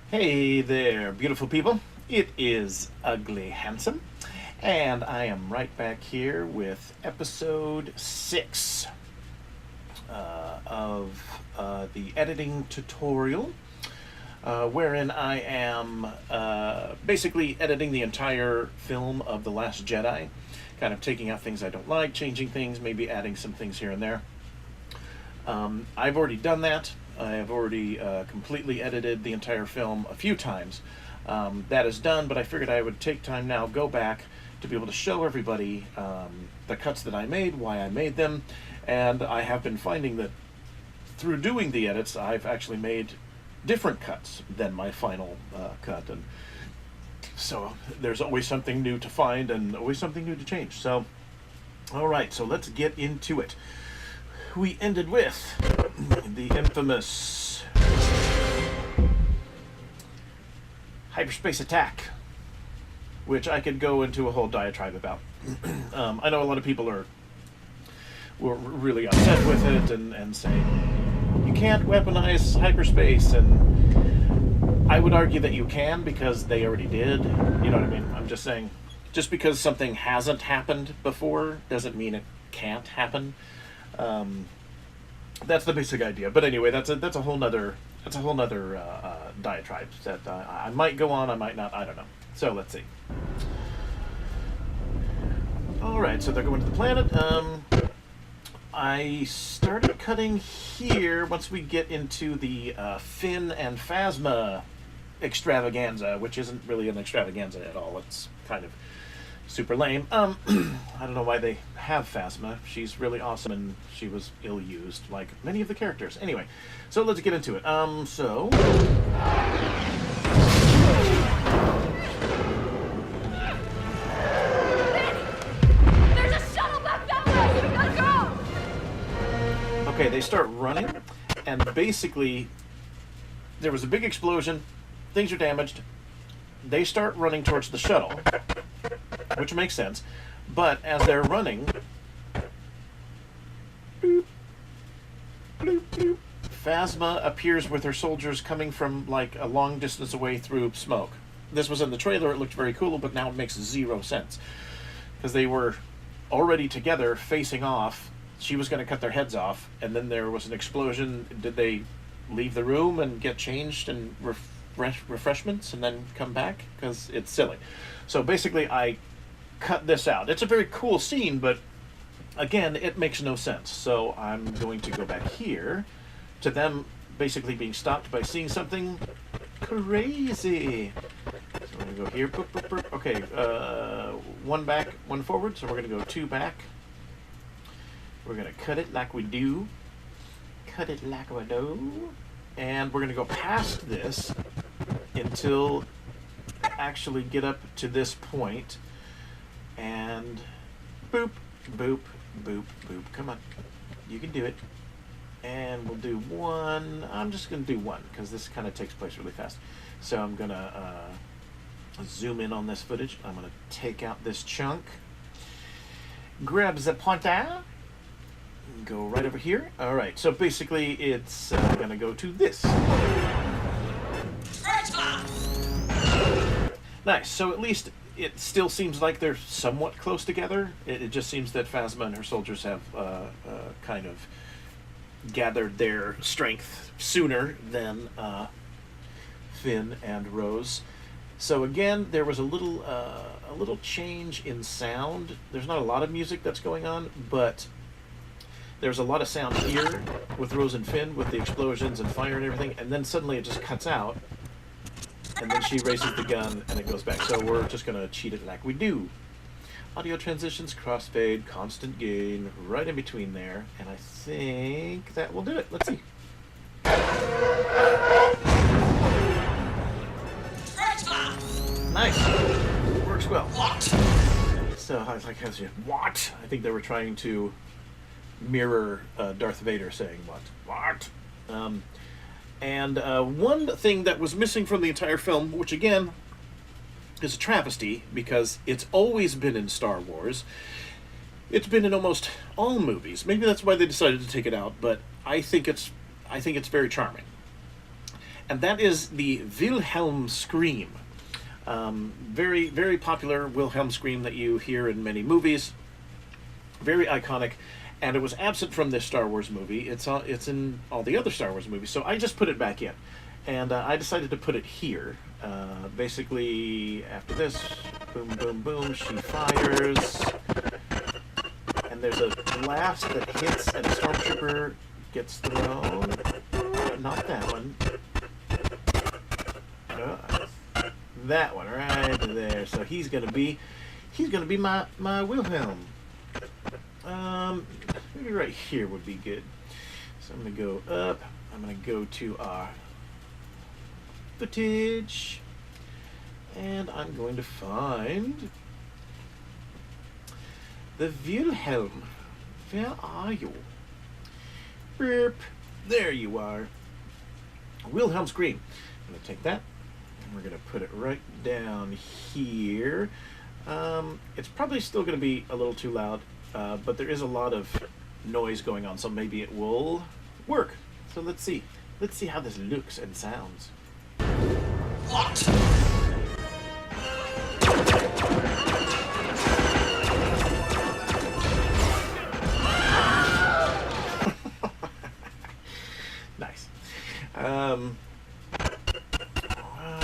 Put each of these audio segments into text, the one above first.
Hey there, beautiful people. It is Ugly Handsome, and I am right back here with episode 6 of the editing tutorial, wherein I am basically editing the entire film of The Last Jedi, kind of taking out things I don't like, changing things, maybe adding some things here and there. I've already done that. I have already completely edited the entire film a few times. That is done, but I figured I would take time now, go back to be able to show everybody the cuts that I made, why I made them, and I have been finding that through doing the edits, I've actually made different cuts than my final cut, and so there's always something new to find and always something new to change. So, all right, so let's get into it. We ended with the infamous hyperspace attack, which I could go into a whole diatribe about. I know a lot of people were really upset with it and saying you can't weaponize hyperspace, and I would argue that you can because they already did. You know what I mean? I'm just saying, just because something hasn't happened before doesn't mean it can't happen. That's the basic idea. But anyway, that's a whole nother diatribe that I might go on, I might not, I don't know. So let's see. All right, so they're going to the planet. I started cutting here once we get into the Finn and Phasma extravaganza, which isn't really an extravaganza at all. It's kind of super lame. I don't know why they have Phasma. She's really awesome, and she was ill-used, like many of the characters. Anyway, so let's get into it. So... There's a shuttle back that way! We gotta go! Okay, they start running, and basically, there was a big explosion, things are damaged, they start running towards the shuttle, which makes sense, but as they're running, bloop, bloop, bloop, Phasma appears with her soldiers coming from like a long distance away through smoke. This was in the trailer, it looked very cool, but now it makes zero sense. Because they were already together, facing off, she was going to cut their heads off, and then there was an explosion. Did they leave the room and get changed and refreshments and then come back? Because it's silly. So basically I cut this out. It's a very cool scene, but again, it makes no sense. So I'm going to go back here to them basically being stopped by seeing something crazy. So we're going to go here. Boop, boop, boop. Okay, one back, one forward. So we're going to go two back. We're going to cut it like we do. Cut it like we do. And we're going to go past this until actually get up to this point, and boop, boop, boop, boop. Come on, you can do it. And we'll do one. I'm just going to do one because this kind of takes place really fast. So I'm going to zoom in on this footage. I'm going to take out this chunk, grab the pointer, go right over here. All right, so basically it's going to go to this. Nice. So at least it still seems like they're somewhat close together. It just seems that Phasma and her soldiers have kind of gathered their strength sooner than Finn and Rose. So again, there was a little change in sound. There's not a lot of music that's going on, but there's a lot of sound here with Rose and Finn with the explosions and fire and everything, and then suddenly it just cuts out. And then she raises the gun, and it goes back. So we're just going to cheat it like we do. Audio transitions, crossfade, constant gain, right in between there. And I think that will do it. Let's see. Nice. Works well. What? So I was like, what? I think they were trying to mirror Darth Vader saying what? What? And one thing that was missing from the entire film, which again is a travesty because it's always been in Star Wars, it's been in almost all movies. Maybe that's why they decided to take it out, but I think it's very charming. and that is the Wilhelm scream. Very, very popular Wilhelm scream that you hear in many movies. Very iconic, and it was absent from this Star Wars movie. It's in all the other Star Wars movies, so I just put it back in. And I decided to put it here. Basically, after this, boom, boom, boom, she fires. And there's a blast that hits and a stormtrooper gets thrown. Not that one. That one right there. So he's gonna be my Wilhelm. Maybe right here would be good. So I'm gonna go up. I'm gonna go to our footage, and I'm going to find the Wilhelm. Where are you? Burp. There you are. Wilhelm scream. I'm going to take that, and we're going to put it right down here. It's probably still going to be a little too loud, but there is a lot of noise going on, so maybe it will work. So let's see. Let's see how this looks and sounds. What? Nice. I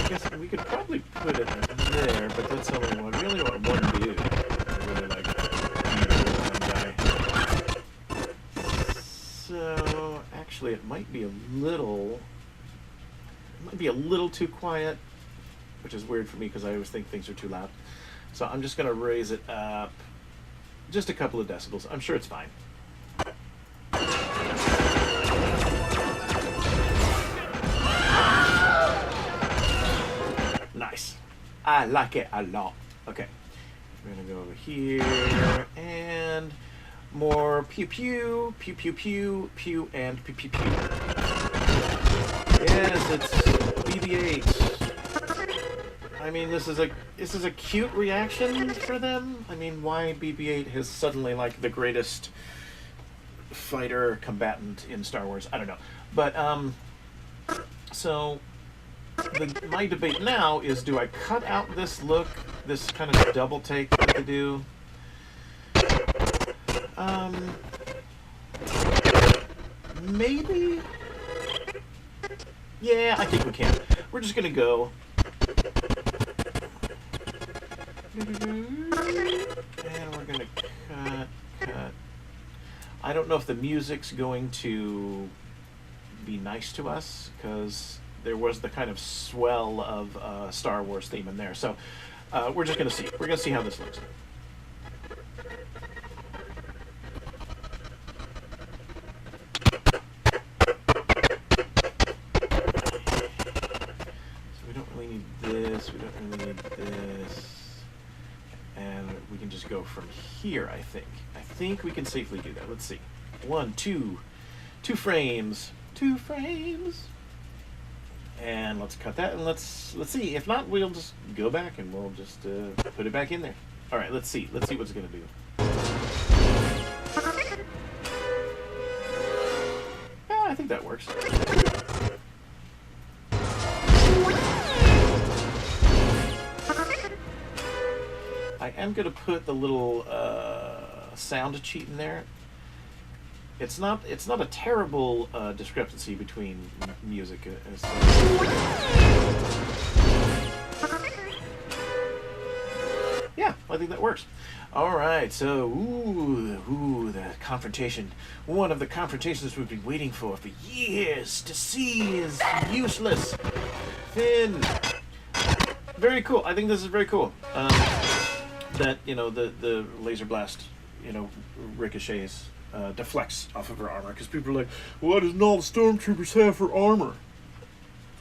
guess we could probably put it there, but that's only one. We only want one dude. I really like that guy. So actually, it might be a little too quiet, which is weird for me because I always think things are too loud. So I'm just going to raise it up just a couple of decibels. I'm sure it's fine. Nice. I like it a lot. Okay. We're going to go over here and more pew pew, pew pew pew, pew, and pew pew pew. Yes, it's BB-8. I mean, this is a cute reaction for them. I mean, why BB-8 is suddenly like the greatest fighter combatant in Star Wars? I don't know. But so my debate now is: do I cut out this look, this kind of double take that they do? Maybe. Yeah, I think we can. We're just gonna go. And we're gonna cut. I don't know if the music's going to be nice to us, because there was the kind of swell of Star Wars theme in there. So we're just gonna see. We're gonna see how this looks. We don't really need this, and we can just go from here. I think we can safely do that. Let's see. 1, 2 frames, 2 frames, and let's cut that, and let's see. If not, we'll just go back and we'll just put it back in there. All right, let's see what it's gonna do. Yeah, I think that works. I am going to put the little sound cheat in there. It's not a terrible discrepancy between music. Yeah, I think that works. All right, so the confrontation. One of the confrontations we've been waiting for years to see is useless. Finn. Very cool. I think this is very cool. That, you know, the laser blast, you know, ricochets, deflects off of her armor, because people are like, what does all the stormtroopers have for armor?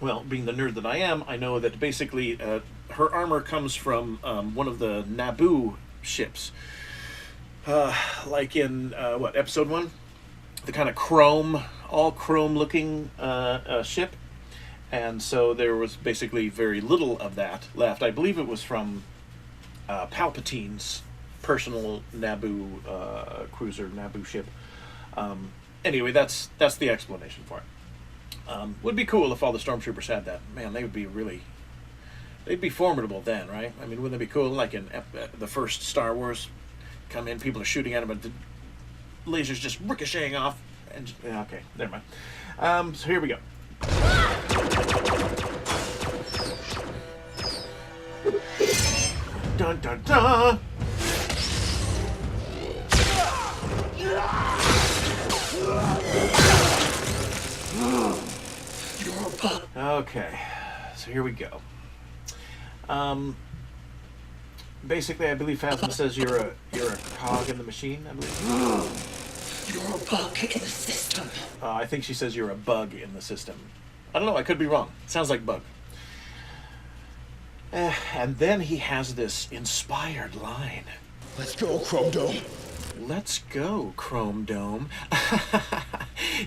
Well, being the nerd that I am, I know that basically her armor comes from one of the Naboo ships, like in episode 1, the kind of all chrome looking ship, and so there was basically very little of that left. I believe it was from Palpatine's personal Naboo cruiser, Naboo ship. Anyway, that's the explanation for it. Would be cool if all the stormtroopers had that. Man, they would be really... They'd be formidable then, right? I mean, wouldn't it be cool? Like in the first Star Wars, come in, people are shooting at them, but the lasers just ricocheting off. And okay, never mind. So here we go. Dun dun dun! Okay, so here we go. Basically, I believe Phasma says you're a cog in the machine. I believe you're a bug in the system. I think she says you're a bug in the system. I don't know. I could be wrong. Sounds like bug. And then he has this inspired line. Let's go, Chrome Dome. Let's go, Chrome Dome.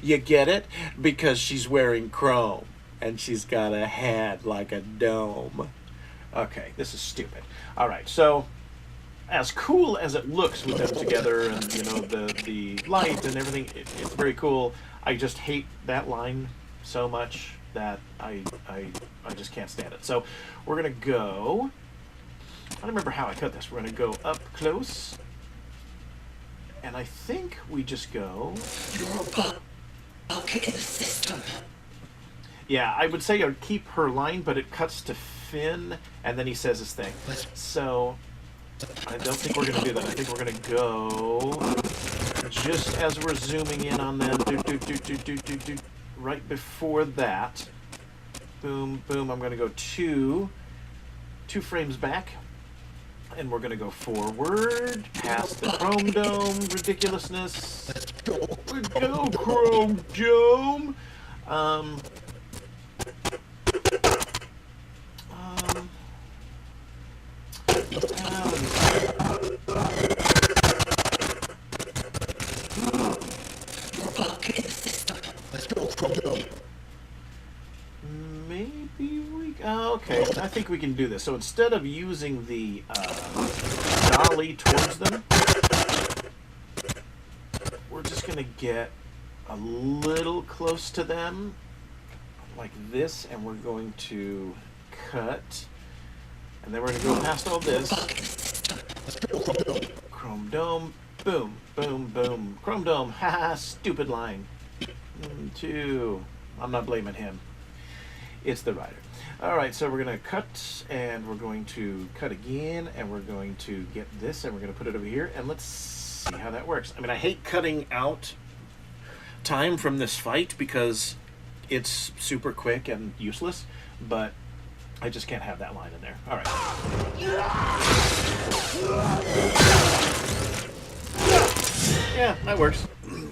You get it? Because she's wearing chrome. And she's got a head like a dome. Okay, this is stupid. All right, so as cool as it looks with them together, and you know the light and everything, it's very cool. I just hate that line so much that I just can't stand it. So we're gonna go. I don't remember how I cut this. We're gonna go up close, and I think we just go. You're a bug in the system. Yeah, I would say I'd keep her line, but it cuts to Finn, and then he says his thing. So I don't think we're going to do that. I think we're going to go just as we're zooming in on them. Right before that. Boom, boom. I'm going to go two frames back. And we're going to go forward, past the Chrome Dome ridiculousness. Let's go, Chrome Dome! Maybe we... okay, I think we can do this. So instead of using the dolly towards them, we're just going to get a little close to them, like this, and we're going to cut, and then we're going to go past all this. Chrome Dome, boom, boom, boom. Chrome Dome, haha, stupid line. Two. I'm not blaming him. It's the writer. All right, so we're going to cut, and we're going to cut again, and we're going to get this, and we're going to put it over here, and let's see how that works. I mean, I hate cutting out time from this fight because it's super quick and useless, but I just can't have that line in there. All right. Yeah, that works.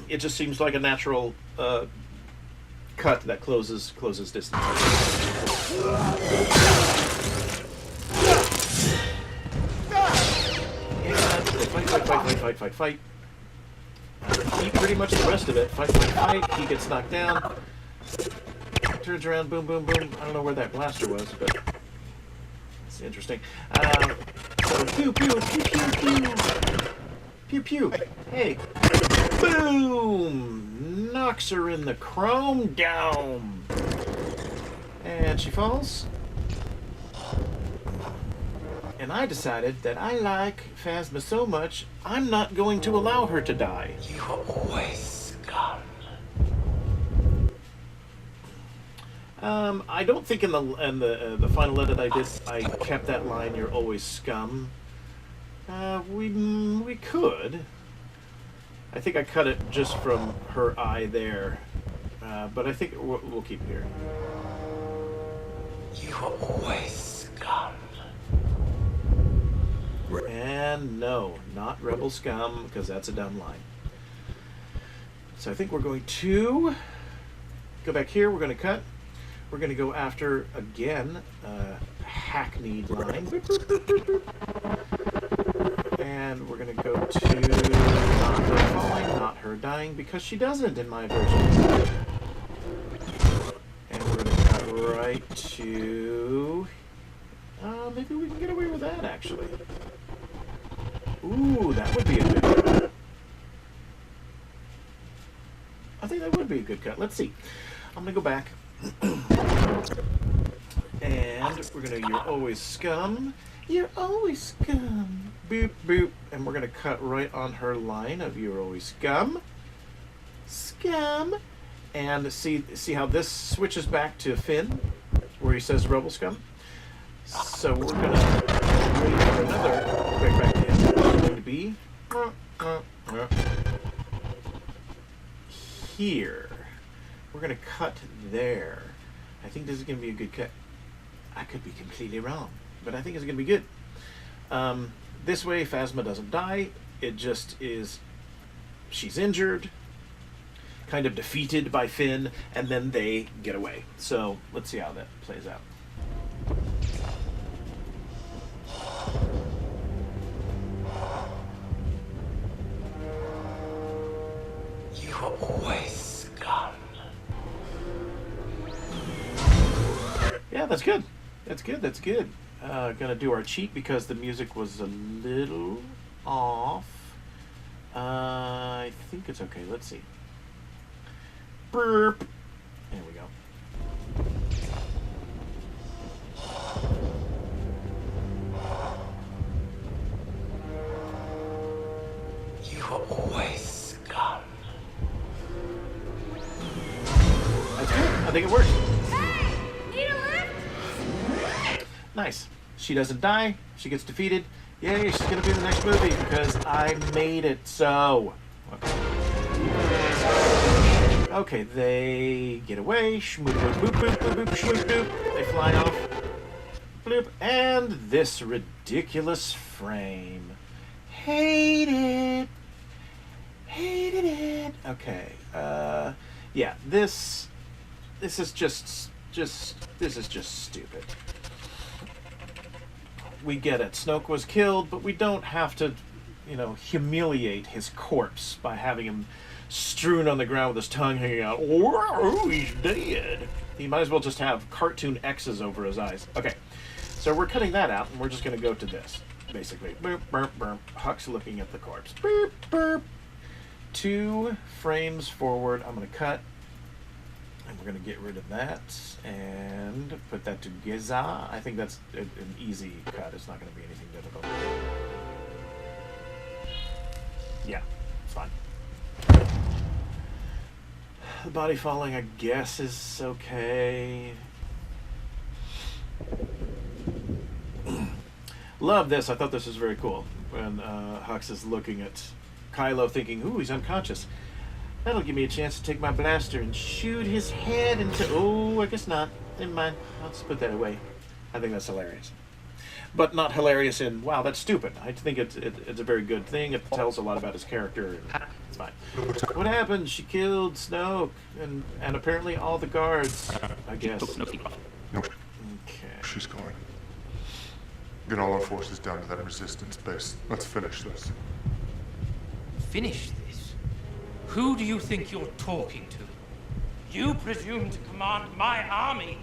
It just seems like a natural cut that closes distance. And fight. Keep pretty much the rest of it. Fight. He gets knocked down. Turns around, boom, boom, boom. I don't know where that blaster was, but it's interesting. So pew, pew, pew, pew, pew. Pew, pew. Hey. Boom! Knocks her in the Chrome Dome. And she falls. And I decided that I like Phasma so much, I'm not going to allow her to die. You are always scum. I don't think in the final edit I did, I kept that line, "You're always scum." We could. I think I cut it just from her eye there, but I think we'll keep it here. You are always scum. And no, not rebel scum, because that's a dumb line. So I think we're going to go back here. We're going to cut. We're going to go after, again, hackneyed line. And we're going to go to not her falling, not her dying, because she doesn't in my version. And we're going to cut right to... maybe we can get away with that, actually. Ooh, that would be a good cut. I think that would be a good cut. Let's see. I'm gonna go back. And we're gonna, you're always scum. You're always scum. Boop, boop. And we're gonna cut right on her line of you're always scum. Scum. And see how this switches back to Finn, where he says rebel scum? So we're gonna wait for another quick back to him. It's going to be here. We're gonna cut there. I think this is gonna be a good cut. I could be completely wrong, but I think it's gonna be good. This way, Phasma doesn't die. It just is, she's injured, kind of defeated by Finn, and then they get away. So let's see how that plays out. You are always scum. Yeah, that's good. That's good. That's good. Gonna do our cheat because the music was a little off. I think it's okay. Let's see. Burp. There we go. You are always scum. That's good. I think it worked. Hey! Need a lift? Nice. She doesn't die. She gets defeated. Yay, she's gonna be in the next movie because I made it so. Okay, they get away. Shmoop, boop, boop, boop, boop, boop, shmoop, boop. They fly off. Bloop. And this ridiculous frame. Hate it. Hated it. Okay. Yeah, this is just this is just stupid. We get it. Snoke was killed, but we don't have to, humiliate his corpse by having him strewn on the ground with his tongue hanging out. Oh, he's dead. He might as well just have cartoon X's over his eyes. Okay, so we're cutting that out, and we're just going to go to this, basically. Burp, burp, burp. Huck's looking at the corpse. Burp, burp. 2 frames forward. I'm going to cut. And we're going to get rid of that and put that to Giza. I think that's an easy cut. It's not going to be anything difficult. Yeah, it's fine. The body falling, I guess, is okay. Love this. I thought this was very cool. When Hux is looking at Kylo thinking, ooh, he's unconscious. That'll give me a chance to take my blaster and shoot his head into... Oh, I guess not. Never mind. I'll just put that away. I think that's hilarious. But not hilarious in, wow, that's stupid. I think it's a very good thing. It tells a lot about his character. It's fine. What happened? She killed Snoke and apparently all the guards, I guess. Nope. Okay. She's going. Get all our forces down to that resistance base. Let's finish this. Finish this? Who do you think you're talking to? You presume to command my army?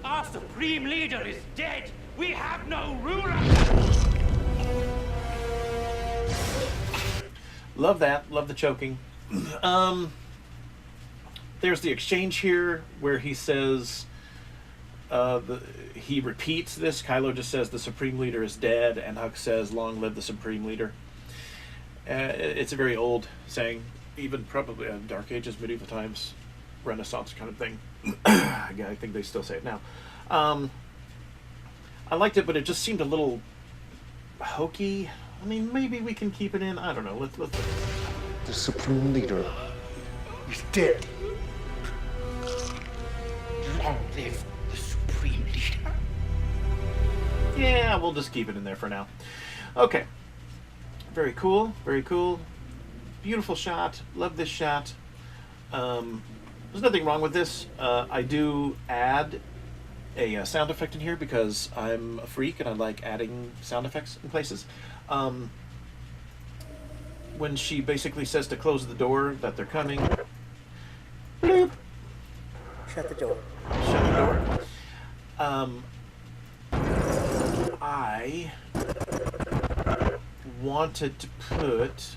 Our supreme leader is dead. We have no ruler. Love that. Love the choking. There's the exchange here where he says, he repeats this. Kylo just says the supreme leader is dead, and Hux says, "Long live the supreme leader." It's a very old saying. Even probably Dark Ages, medieval times, Renaissance kind of thing. I think they still say it now. I liked it, but it just seemed a little hokey. I mean, maybe we can keep it in. I don't know. Let's. The Supreme Leader is dead. Long live the supreme leader. Yeah, we'll just keep it in there for now. Okay. Very cool. Very cool. Beautiful shot. Love this shot. There's nothing wrong with this. I do add a sound effect in here because I'm a freak and I like adding sound effects in places. When she basically says to close the door that they're coming. Bloop. Shut the door. Shut the door. I wanted to put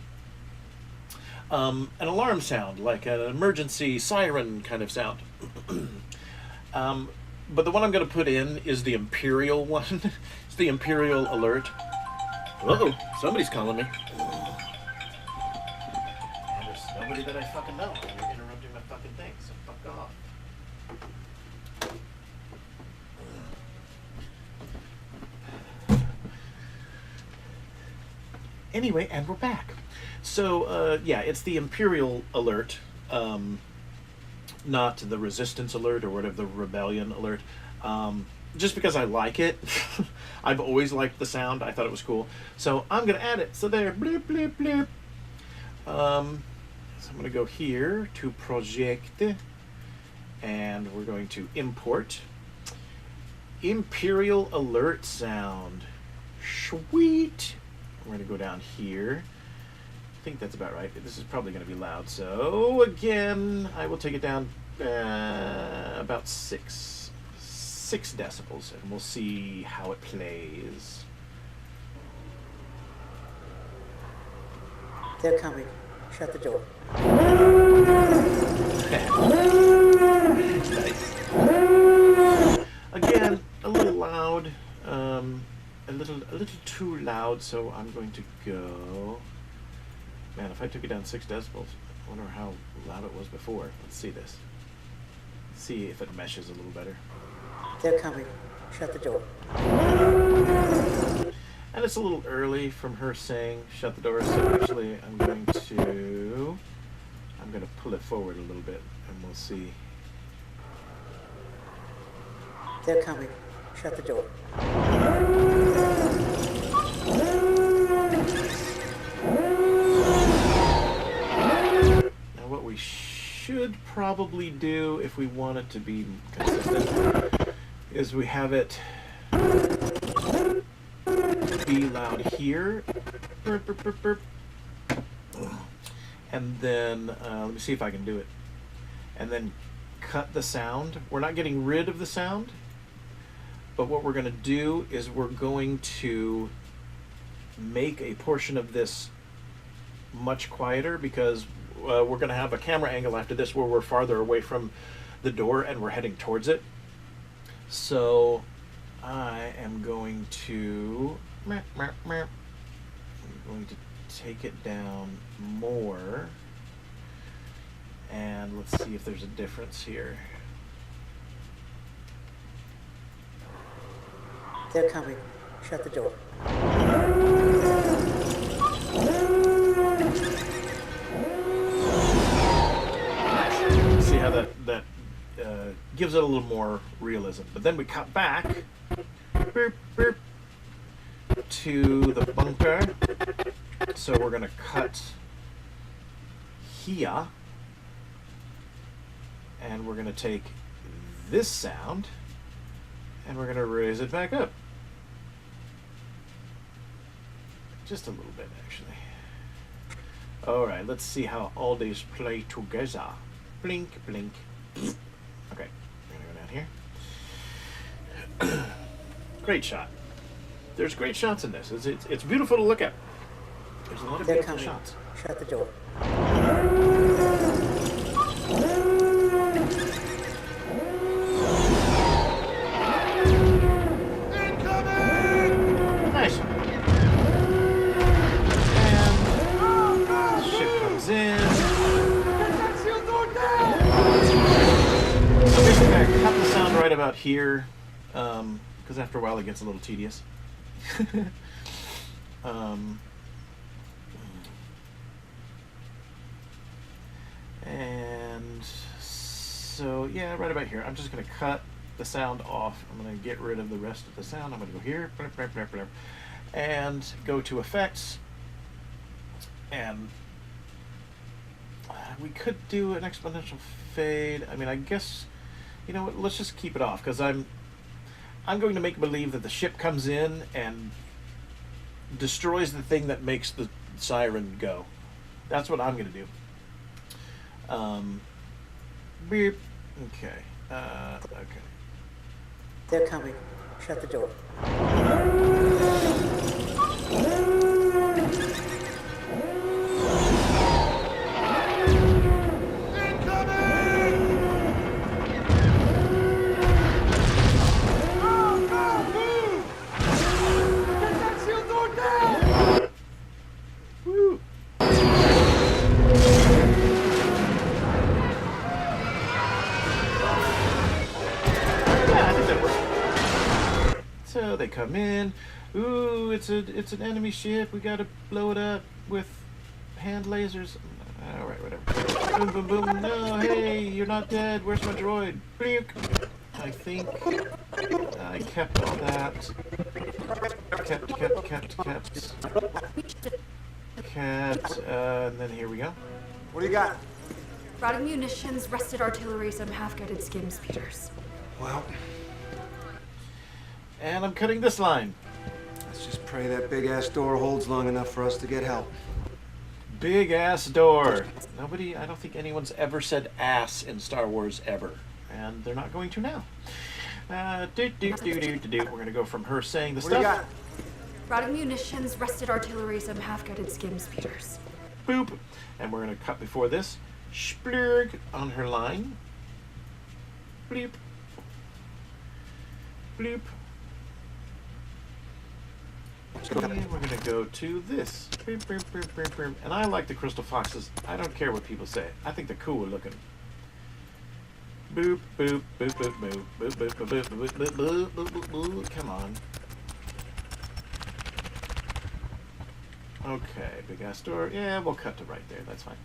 an alarm sound, like an emergency siren kind of sound. But the one I'm going to put in is the Imperial one. It's the Imperial alert. Uh-oh, somebody's calling me. And there's nobody that I fucking know. And you're interrupting my fucking thing, so fuck off. Anyway, and we're back. So, yeah, it's the Imperial alert, not the Resistance alert or whatever, the Rebellion alert. Just because I like it. I've always liked the sound. I thought it was cool. So I'm going to add it. So there, bleep, bleep, bleep. So I'm going to go here to Project, and we're going to import Imperial alert sound. Sweet. We're going to go down here. I think that's about right. This is probably going to be loud. So again, I will take it down about 6 decibels, and we'll see how it plays. They're coming. Shut the door. Nice. Again, a little loud, a little too loud. So I'm going to go. Man, if I took it down 6 decibels, I wonder how loud it was before. Let's see this. See if it meshes a little better. They're coming. Shut the door. And it's a little early from her saying shut the door, so actually I'm going to pull it forward a little bit, and we'll see. They're coming. Shut the door. Now what we should probably do if we want it to be consistent is we have it be loud here, burp, burp, burp, burp. And then let me see if I can do it, and then cut the sound. We're not getting rid of the sound, but what we're going to do is we're going to make a portion of this much quieter, because we're going to have a camera angle after this where we're farther away from the door and we're heading towards it. So I am going to take it down more, and let's see if there's a difference here. They're coming. Shut the door. See how that gives it a little more realism. But then we cut back burp, burp, to the bunker. So we're going to cut here, and we're going to take this sound and we're going to raise it back up. Just a little bit, actually. All right, let's see how all these play together. Blink, blink. Okay, I'm going to go down here. Great shot. There's great shots in this. It's beautiful to look at. There's a lot of They're beautiful coming. shots. Shut the door. Nice. And ship comes in. So basically I cut the sound right about here, because after a while it gets a little tedious. And so, yeah, right about here. I'm just going to cut the sound off. I'm going to get rid of the rest of the sound. I'm going to go here, and go to effects. And we could do an exponential fade. I mean, I guess, you know what, let's just keep it off, because I'm going to make believe that the ship comes in and destroys the thing that makes the siren go. That's what I'm going to do. Beep. Okay. Okay. They're coming. Shut the door. They come in. Ooh, it's an enemy ship. We gotta blow it up with hand lasers. All right, whatever. Boom, boom, boom. No, hey, you're not dead. Where's my droid? Bleak. I think I kept all that. Kept. And then here we go. What do you got? Routing munitions, rested artillery, some half-gutted skim speeders. Well, And I'm cutting this line. let's just pray that big-ass door holds long enough for us to get help. Big ass door. Nobody, I don't think anyone's ever said ass in Star Wars ever. And they're not going to now. We're going to go from her saying the What do you stuff. got? Routing munitions, rested artillery, some half-gutted skim speeders. Boop. And we're going to cut before this. Splurg on her line. Bleep. Bleep. And we're going to go to this. Beep, beep, beep, beep, beep. And I like the crystal foxes. I don't care what people say. I think they're cool looking. Boop, boop, boop, boop, boop, boop, boop, boop, boop, boop, boop, boop, boop, boop, boop. Come on. Okay, big ass door. Yeah, we'll cut to right there. That's fine.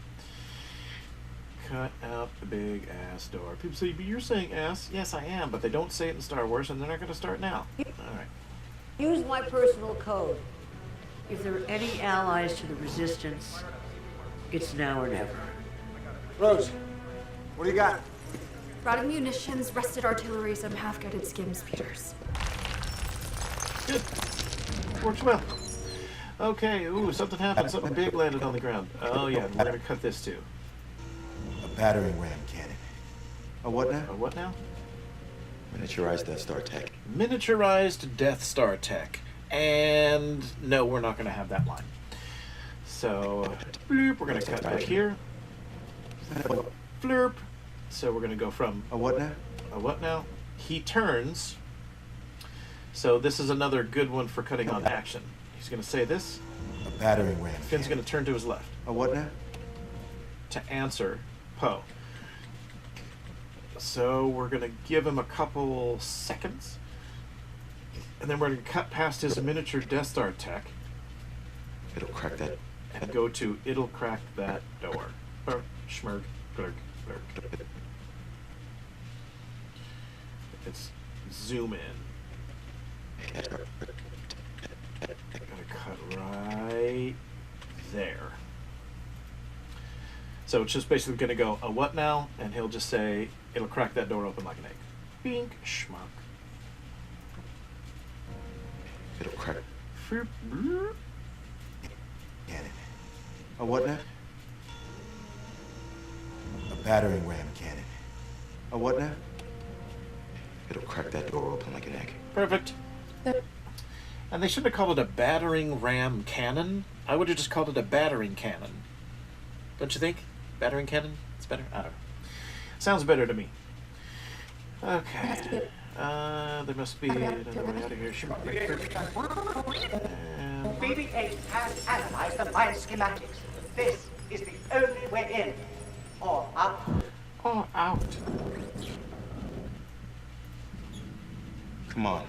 Cut out the big ass door. People say, but you're saying ass. Yes, I am, but they don't say it in Star Wars, and they're not going to start now. All right. Use my personal code. If there are any allies to the Resistance, it's now or never. Rose, what do you got? Routing munitions, rested artillery, some half-gutted skim speeders. Good. Works well. Okay, ooh, something happened. Something big landed on the ground. Oh, yeah, we're going to cut this too. A battering ram cannon. A what now? A what now? Miniaturized Death Star tech. Miniaturized Death Star tech. And no, we're not going to have that line. So, bloop, we're going to cut back here. Flurp. So we're going to go from A what now? a what now? He turns. So this is another good one for cutting on action. He's going to say this. A battering ram Finn's cannon. going to turn to his left A what now? to answer Poe. So we're going to give him a couple seconds. And then we're going to cut past his miniature Death Star tech It'll crack that. and go to it'll crack that door. Schmerg, glurg, glurg. Let's zoom in. Gonna cut right there. So it's just basically gonna go, a what now? And he'll just say, it'll crack that door open like an egg. Bink, schmuck. It'll crack. Floop, bloop. Cannon. A what now? A battering ram cannon. A what now? It'll crack that door open like an egg. Perfect. And they should have called it a battering ram cannon. I would have just called it a battering cannon. Don't you think? Battering cannon? It's better? I don't know. Sounds better to me. Okay. There must be another way out of here. And BB-8 has analyzed the file schematics. This is the only way in. Or out. oh, out. Come on.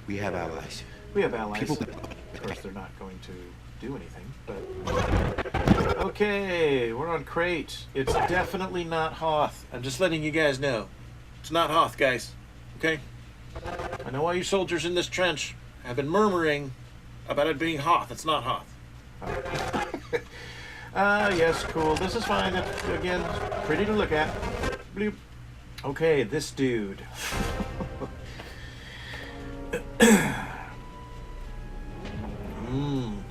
We have allies. We have allies. People- Of course, they're not going to do anything, but... Okay, we're on Crate. It's definitely not Hoth. I'm just letting you guys know. It's not Hoth, guys. Okay? I know all you soldiers in this trench have been murmuring about it being Hoth. It's not Hoth. Yes, cool. This is fine. Again, pretty to look at. Bloop. Okay, this dude.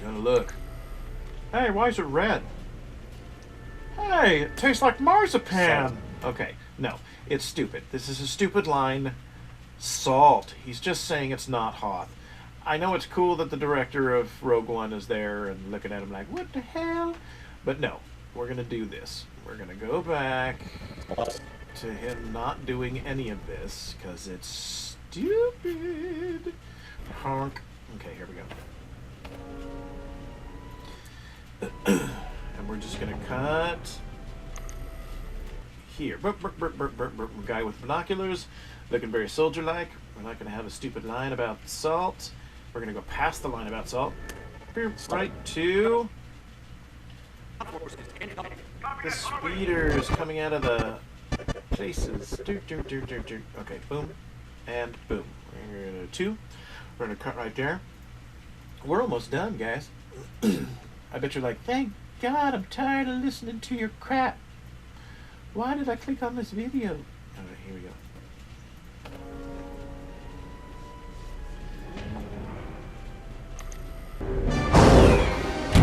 Gonna look. Hey, why is it red? Hey, it tastes like marzipan. Okay, no, it's stupid. This is a stupid line. Salt. He's just saying it's not Hoth. I know it's cool that the director of Rogue One is there and looking at him like, what the hell? But no, we're gonna do this. We're gonna go back to him not doing any of this because it's stupid. Honk. Okay, here we go. And we're just gonna cut here. Guy with binoculars, looking very soldier-like. We're not going to have a stupid line about salt. We're going to go past the line about salt. Right to the speeders coming out of the places. Okay, boom and boom. We're going to do 2. We're going to cut right there. We're almost done, guys. I bet you're like, thank God, I'm tired of listening to your crap. Why did I click on this video? Alright, here we go.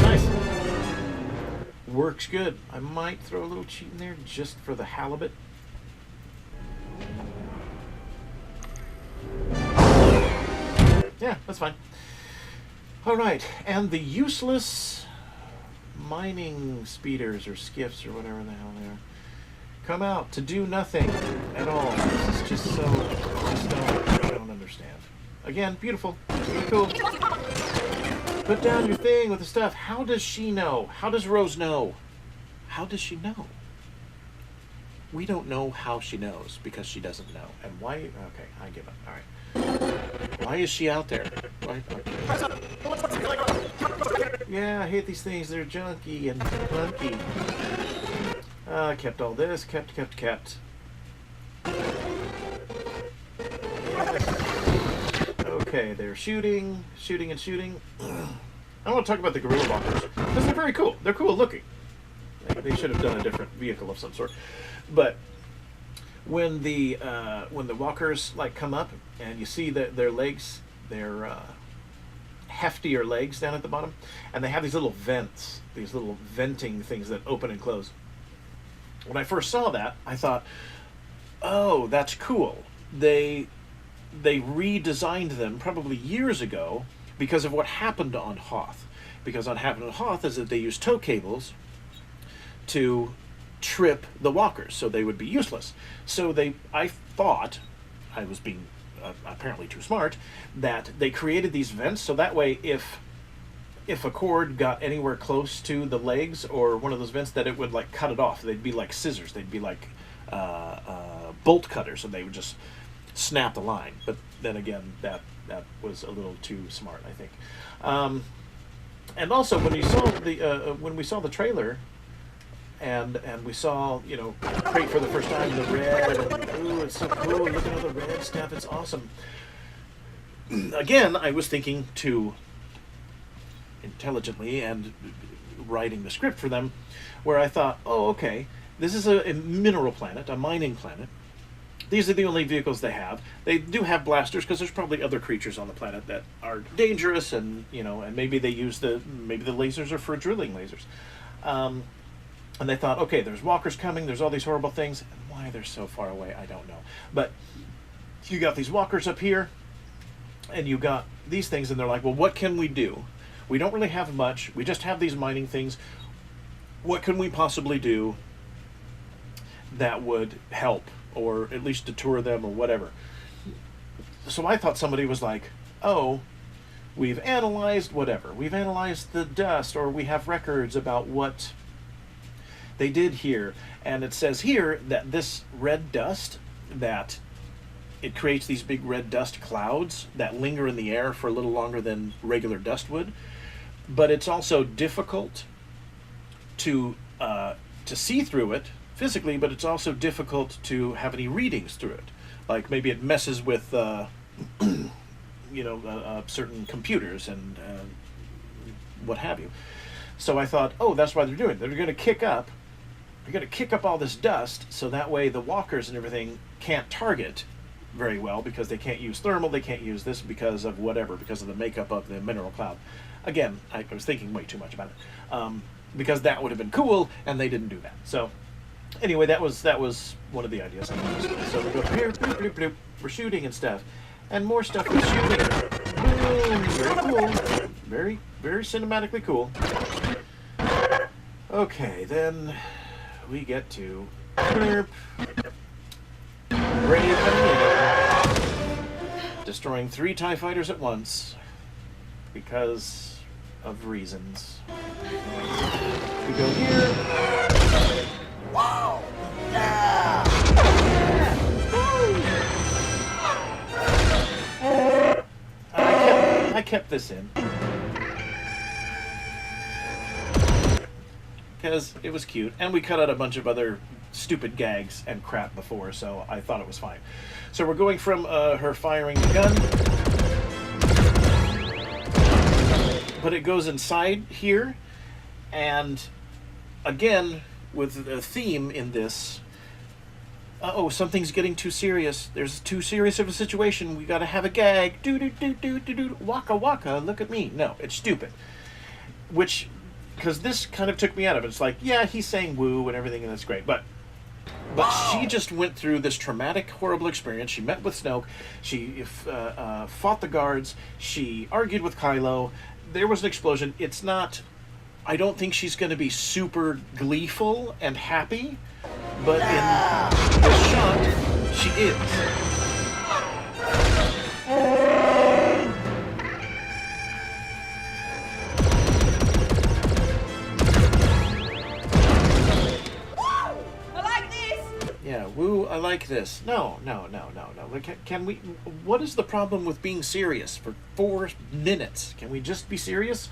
Nice. Works good. I might throw a little cheat in there just for the halibut. Yeah, that's fine. Alright, and the useless mining speeders or skiffs or whatever the hell they are come out to do nothing at all. This is just so... I don't understand. Again, beautiful. Really cool. Put down your thing with the stuff. How does she know? How does Rose know? How does she know? We don't know how she knows because she doesn't know. And why? Okay, I give up. All right. Why is she out there? Why? Yeah, I hate these things. They're junky and clunky. Kept all this. Kept. Okay, they're shooting. I want to talk about the gorilla walkers because they're very cool. They're cool looking. They should have done a different vehicle of some sort. But when the walkers like come up and you see that their legs, their heftier legs down at the bottom, and they have these little vents, these little venting things that open and close. When I first saw that, I thought, oh, that's cool. They redesigned them probably years ago because of what happened on Hoth. Because what happened on Hoth is that they used tow cables to trip the walkers, so they would be useless. So I thought, I was being apparently too smart, that they created these vents so that way if a cord got anywhere close to the legs or one of those vents, that it would like cut it off. They'd be like scissors. They'd be like bolt cutters, so they would just snap the line. But then again, that was a little too smart, I think. And also when we saw the trailer, and we saw, you know, Crate for the first time, the red, and ooh, it's so cool. Look at all the red stuff. It's awesome. Again, I was thinking too intelligently and writing the script for them, where I thought, oh, okay, this is a mineral planet, a mining planet. These are the only vehicles they have. They do have blasters because there's probably other creatures on the planet that are dangerous, and you know, and maybe they use maybe the lasers are for drilling lasers. And they thought, okay, there's walkers coming, there's all these horrible things, and why they're so far away, I don't know. But you got these walkers up here, and you got these things, and they're like, well, what can we do? We don't really have much. We just have these mining things. What can we possibly do that would help, or at least deter them, or whatever? So I thought somebody was like, oh, we've analyzed whatever. We've analyzed the dust, or we have records about what they did here, and it says here that this red dust, that it creates these big red dust clouds that linger in the air for a little longer than regular dust would, but it's also difficult to see through it physically, but it's also difficult to have any readings through it. Like maybe it messes with you know, certain computers and what have you. So I thought, oh, that's why they're doing it. They're going to kick up all this dust, so that way the walkers and everything can't target very well, because they can't use thermal, they can't use this because of whatever, because of the makeup of the mineral cloud. Again, I was thinking way too much about it, because that would have been cool, and they didn't do that. So anyway, that was one of the ideas. So we go here, bloop, bloop, bloop. We're shooting and stuff, and more stuff with shooting. Boom, very cool, very, very cinematically cool. Okay, then we get to Brave coming in, destroying 3 TIE fighters at once because of reasons. And we go here. Wow! Yeah! kept this in because it was cute, and we cut out a bunch of other stupid gags and crap before, so I thought it was fine. So we're going from her firing the gun, but it goes inside here, and again, with a theme in this, uh-oh, something's getting too serious. There's too serious of a situation. We gotta have a gag. Do-do-do-do-do-do. Waka waka, look at me. No, it's stupid. Which, because this kind of took me out of it. It's like, yeah, he's saying woo and everything, and that's great. But she just went through this traumatic, horrible experience. She met with Snoke. She fought the guards. She argued with Kylo. There was an explosion. It's not... I don't think she's going to be super gleeful and happy, but in this shot, she is. I like this! Yeah, woo, I like this. No. Like, can we... What is the problem with being serious for 4 minutes? Can we just be serious?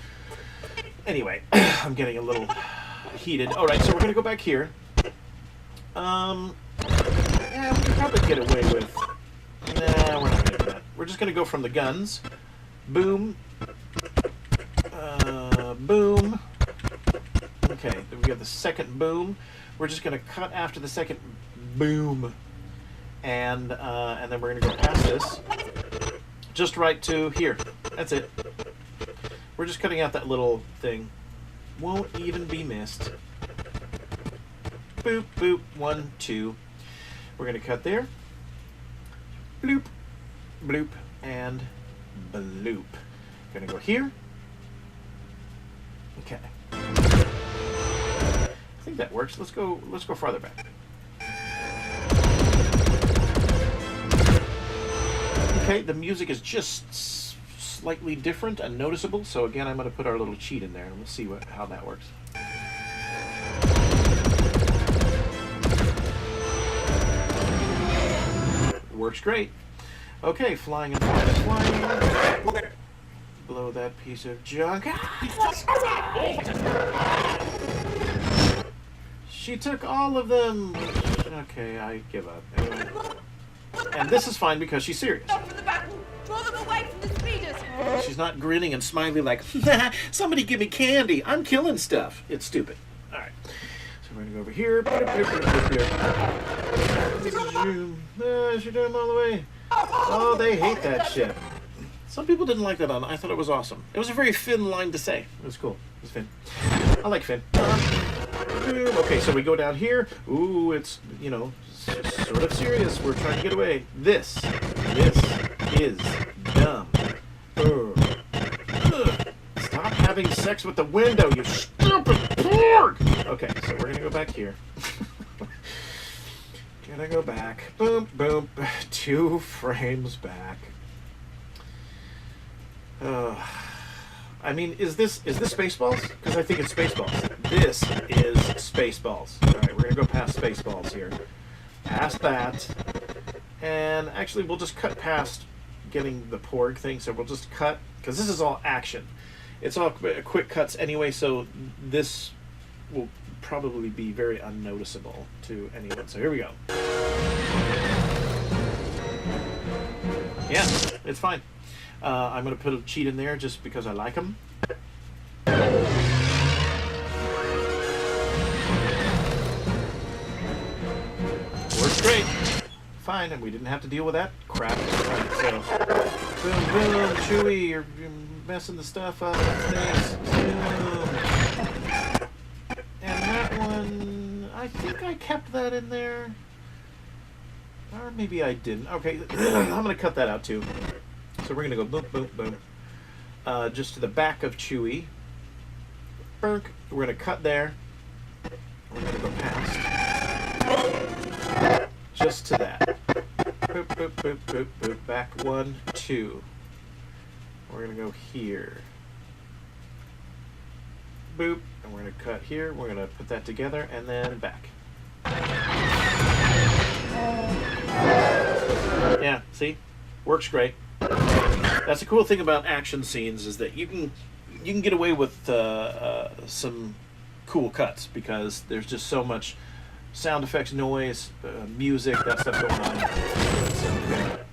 Anyway, I'm getting a little heated. All right, so we're going to go back here. Yeah, we can probably get away with... Nah, we're not going to do that. We're just going to go from the guns. Boom. Boom. Okay, then we got the second boom. We're just going to cut after the second boom. And then we're going to go past this. Just right to here. That's it. We're just cutting out that little thing. Won't even be missed. Boop, boop, 1, 2. We're going to cut there. Bloop, bloop, and bloop. Going to go here. Okay. I think that works. Let's go farther back. Okay, the music is just slightly different and noticeable, so again I'm going to put our little cheat in there and we'll see how that works. Works great. Okay, flying and flying and flying. Blow that piece of junk. She took all of them. Okay, I give up. Anyway. And this is fine because she's serious. For the battle! Draw them away from the speeders! She's not grinning and smiley like, somebody give me candy. I'm killing stuff. It's stupid. All right. So we're going to go over here. Shoot them all the way. Oh, they hate that shit. Some people didn't like that on. I thought it was awesome. It was a very Finn line to say. It was cool. It was Finn. I like Finn. Okay, so we go down here. Ooh, it's, you know, sort of serious. We're trying to get away. This is dumb. Stop having sex with the window, you stupid pork! Okay, so we're gonna go back here. Gonna go back. Boom, boom. 2 frames back. I mean, is this Spaceballs? Because I think it's Spaceballs. This is Spaceballs. Alright, we're gonna go past Spaceballs here. Past that. And actually, we'll just cut past getting the Porg thing, so we'll just cut, because this is all action. It's all quick cuts anyway, so this will probably be very unnoticeable to anyone. So here we go. Yeah, it's fine. I'm going to put a cheat in there just because I like them. Works great. Fine, and we didn't have to deal with that crap. Right, so, boom, boom, Chewie, you're messing the stuff up. Thanks. Boom. And that one, I think I kept that in there. Or maybe I didn't. Okay, I'm going to cut that out too. So we're going to go boom, boom, boom. Just to the back of Chewie. We're going to cut there. We're going to go past. Just to that. Boop, boop, boop, boop, boop. Back 1, 2. We're going to go here. Boop. And we're going to cut here. We're going to put that together and then back. Yeah, see? Works great. That's the cool thing about action scenes is that you can get away with some cool cuts because there's just so much sound effects, noise, music, that stuff going on. So,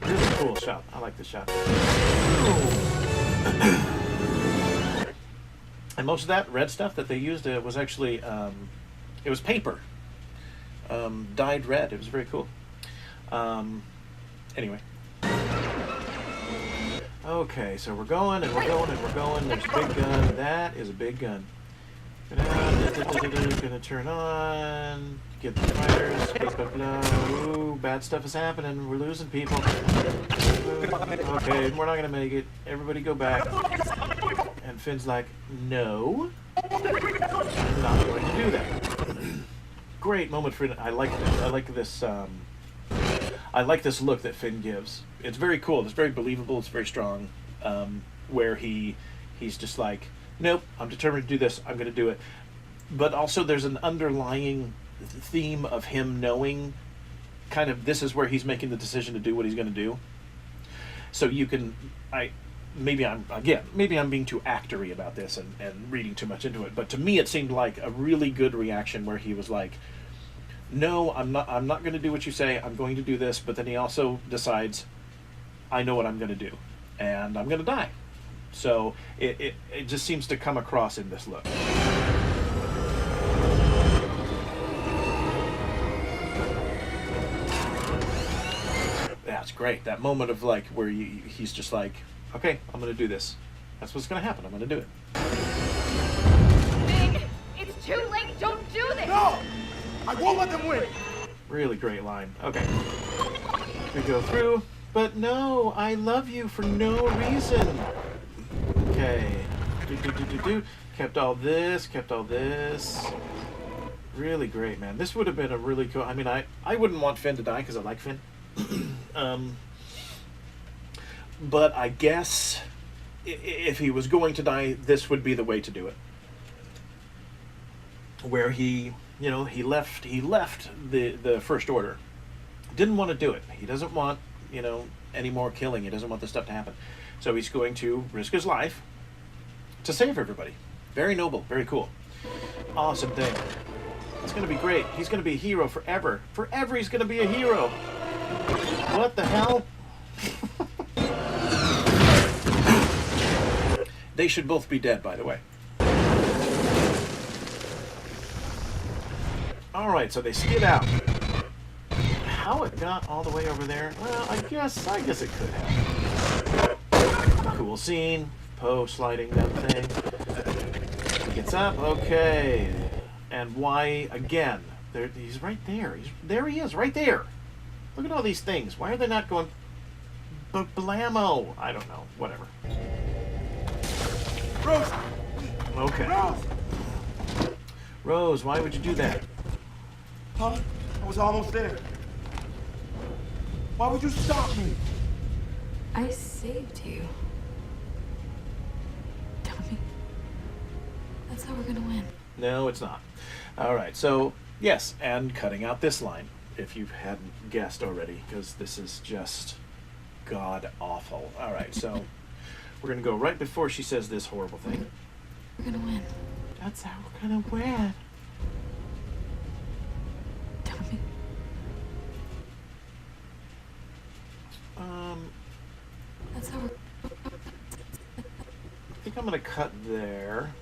really cool shot. I like this shot. And most of that red stuff that they used was actually it was paper, dyed red. It was very cool. Anyway. Okay, so we're going and we're going and we're going. There's a big gun. That is a big gun. Gonna turn on. Get the fighters. Blah, blah, blah. Ooh, bad stuff is happening. We're losing people. Okay, we're not gonna make it. Everybody go back. And Finn's like, no, I'm not going to do that. Great moment for Finn. I like this. I like this look that Finn gives. It's very cool. It's very believable. It's very strong. Where he's just like, nope, I'm determined to do this. I'm going to do it. But also there's an underlying theme of him knowing kind of this is where he's making the decision to do what he's going to do. So you can, maybe I'm being too actory about this and reading too much into it. But to me, it seemed like a really good reaction where he was like, no, I'm not going to do what you say. I'm going to do this. But then he also decides, I know what I'm going to do, and I'm going to die. So it just seems to come across in this look. That's great. That moment of like where he's just like, okay, I'm going to do this. That's what's going to happen. I'm going to do it. Big, it's too late. Don't do this. No! I won't let them win. Really great line. Okay. We go through, but no, I love you for no reason. Okay. Kept all this. Really great, man. This would have been a really cool... I mean, I wouldn't want Finn to die because I like Finn. But I guess if he was going to die, this would be the way to do it. Where he left the First Order. Didn't want to do it. He doesn't want, any more killing. He doesn't want this stuff to happen. So he's going to risk his life to save everybody. Very noble. Very cool. Awesome thing. It's going to be great. He's going to be a hero forever. Forever he's going to be a hero. What the hell? They should both be dead, by the way. Alright, so they skid out. How it got all the way over there? Well, I guess it could have. Cool scene. Poe sliding that thing. He gets up. Okay. And why, again, he's right there. There he is, right there. Look at all these things. Why are they not going blammo? I don't know. Whatever. Rose! Okay. Rose! Rose, why would you do that? Huh? I was almost there. Why would you stop me? I saved you. Tell me. That's how we're gonna win. No, it's not. All right, so, yes, and cutting out this line, if you hadn't guessed already, because this is just god-awful. All right, so we're going to go right before she says this horrible thing. We're gonna win. That's how we're going to win. Tell me. That's how we're... I think I'm going to cut there.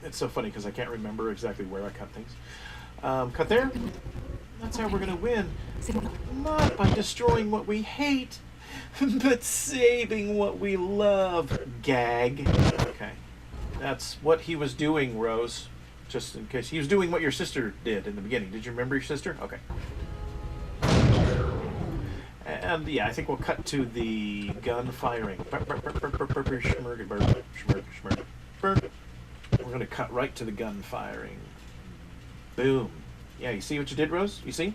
It's so funny because I can't remember exactly where I cut things. Cut there. That's how we're going to win. Not by destroying what we hate, but saving what we love. Gag. Okay. That's what he was doing, Rose. Just in case. He was doing what your sister did in the beginning. Did you remember your sister? Okay. And yeah, I think we'll cut to the gun firing. We're going to cut right to the gun firing. Boom. Yeah, you see what you did, Rose? You see?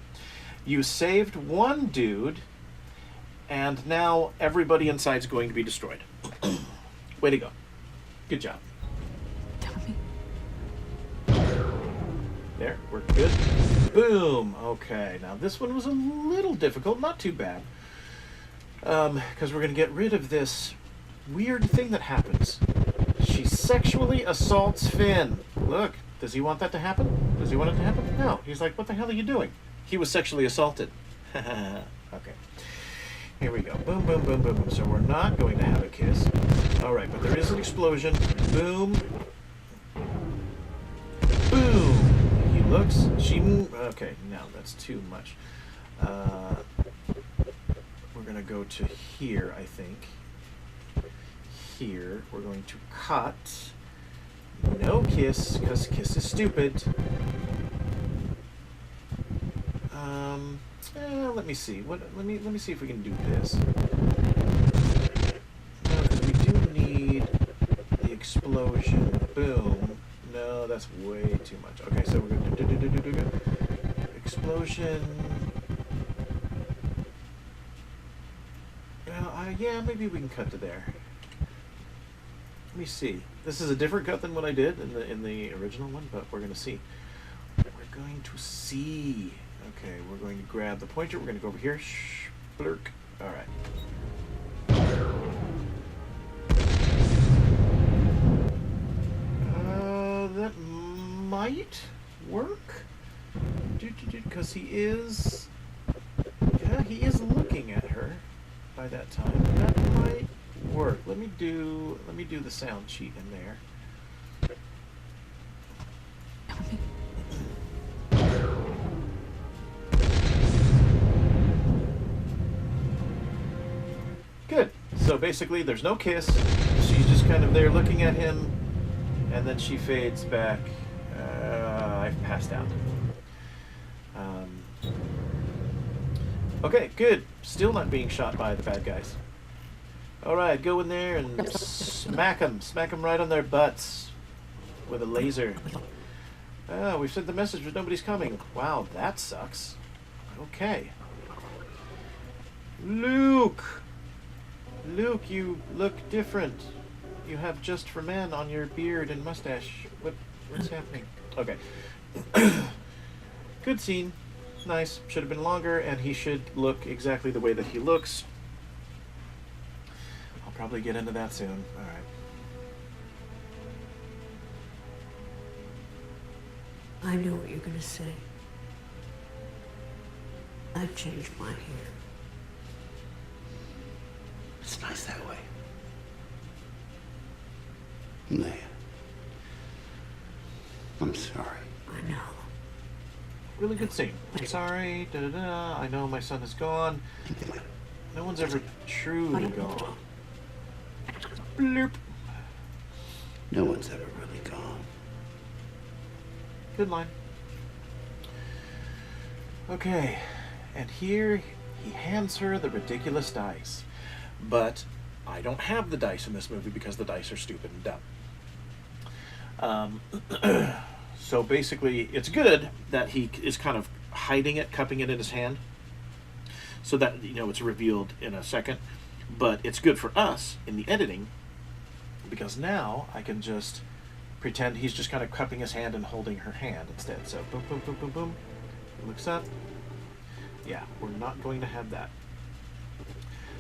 You saved one dude, and now everybody inside's going to be destroyed. Way to go. Good job. Tell me. There, we're good. Boom. Okay, now this one was a little difficult, not too bad. Because we're going to get rid of this weird thing that happens. She sexually assaults Finn. Look, does he want that to happen? Does he want it to happen? No. He's like, what the hell are you doing? He was sexually assaulted. Okay. Here we go. Boom, boom, boom, boom, boom. So we're not going to have a kiss. All right, but there is an explosion. Boom. Boom. He looks. She. Okay, no, that's too much. We're going to go to here, I think. Here. We're going to cut. No kiss, because kiss is stupid. Let me see. Let me see if we can do this. No, because we do need the explosion. Boom. No, that's way too much. Okay, so we're going to do explosion. Well, yeah, maybe we can cut to there. Let me see. This is a different cut than what I did in the original one, but we're going to see. We're going to see. Okay, we're going to grab the pointer. We're going to go over here. Shh, blurk. All right. That might work. Because he is. Yeah, he is looking at her by that time. That might work. Let me do the sound cheat in there. Good. So basically there's no kiss. She's just kind of there looking at him, and then she fades back. I've passed out. Okay, good. Still not being shot by the bad guys. Alright, go in there and smack them. Smack them right on their butts with a laser. Oh, we've sent the message, but nobody's coming. Wow, that sucks. Okay. Luke! Luke, you look different. You have just for men on your beard and mustache. What's happening? Okay. Good scene. Nice. Should have been longer, and he should look exactly the way that he looks. I'll probably get into that soon. All right. I know what you're going to say. I've changed my hair. It's nice that way. Leia. I'm sorry. I know. Really good scene. I'm sorry. Da da da. I know my son is gone. No one's ever truly gone. Bloop. No one's ever really gone. Good line. Okay, and here he hands her the ridiculous dice. But I don't have the dice in this movie because the dice are stupid and dumb. So basically, it's good that he is kind of hiding it, cupping it in his hand, so that, you know, it's revealed in a second. But it's good for us in the editing, because now I can just pretend he's just kind of cupping his hand and holding her hand instead. So boom, boom, boom, boom, boom. He looks up. Yeah, we're not going to have that.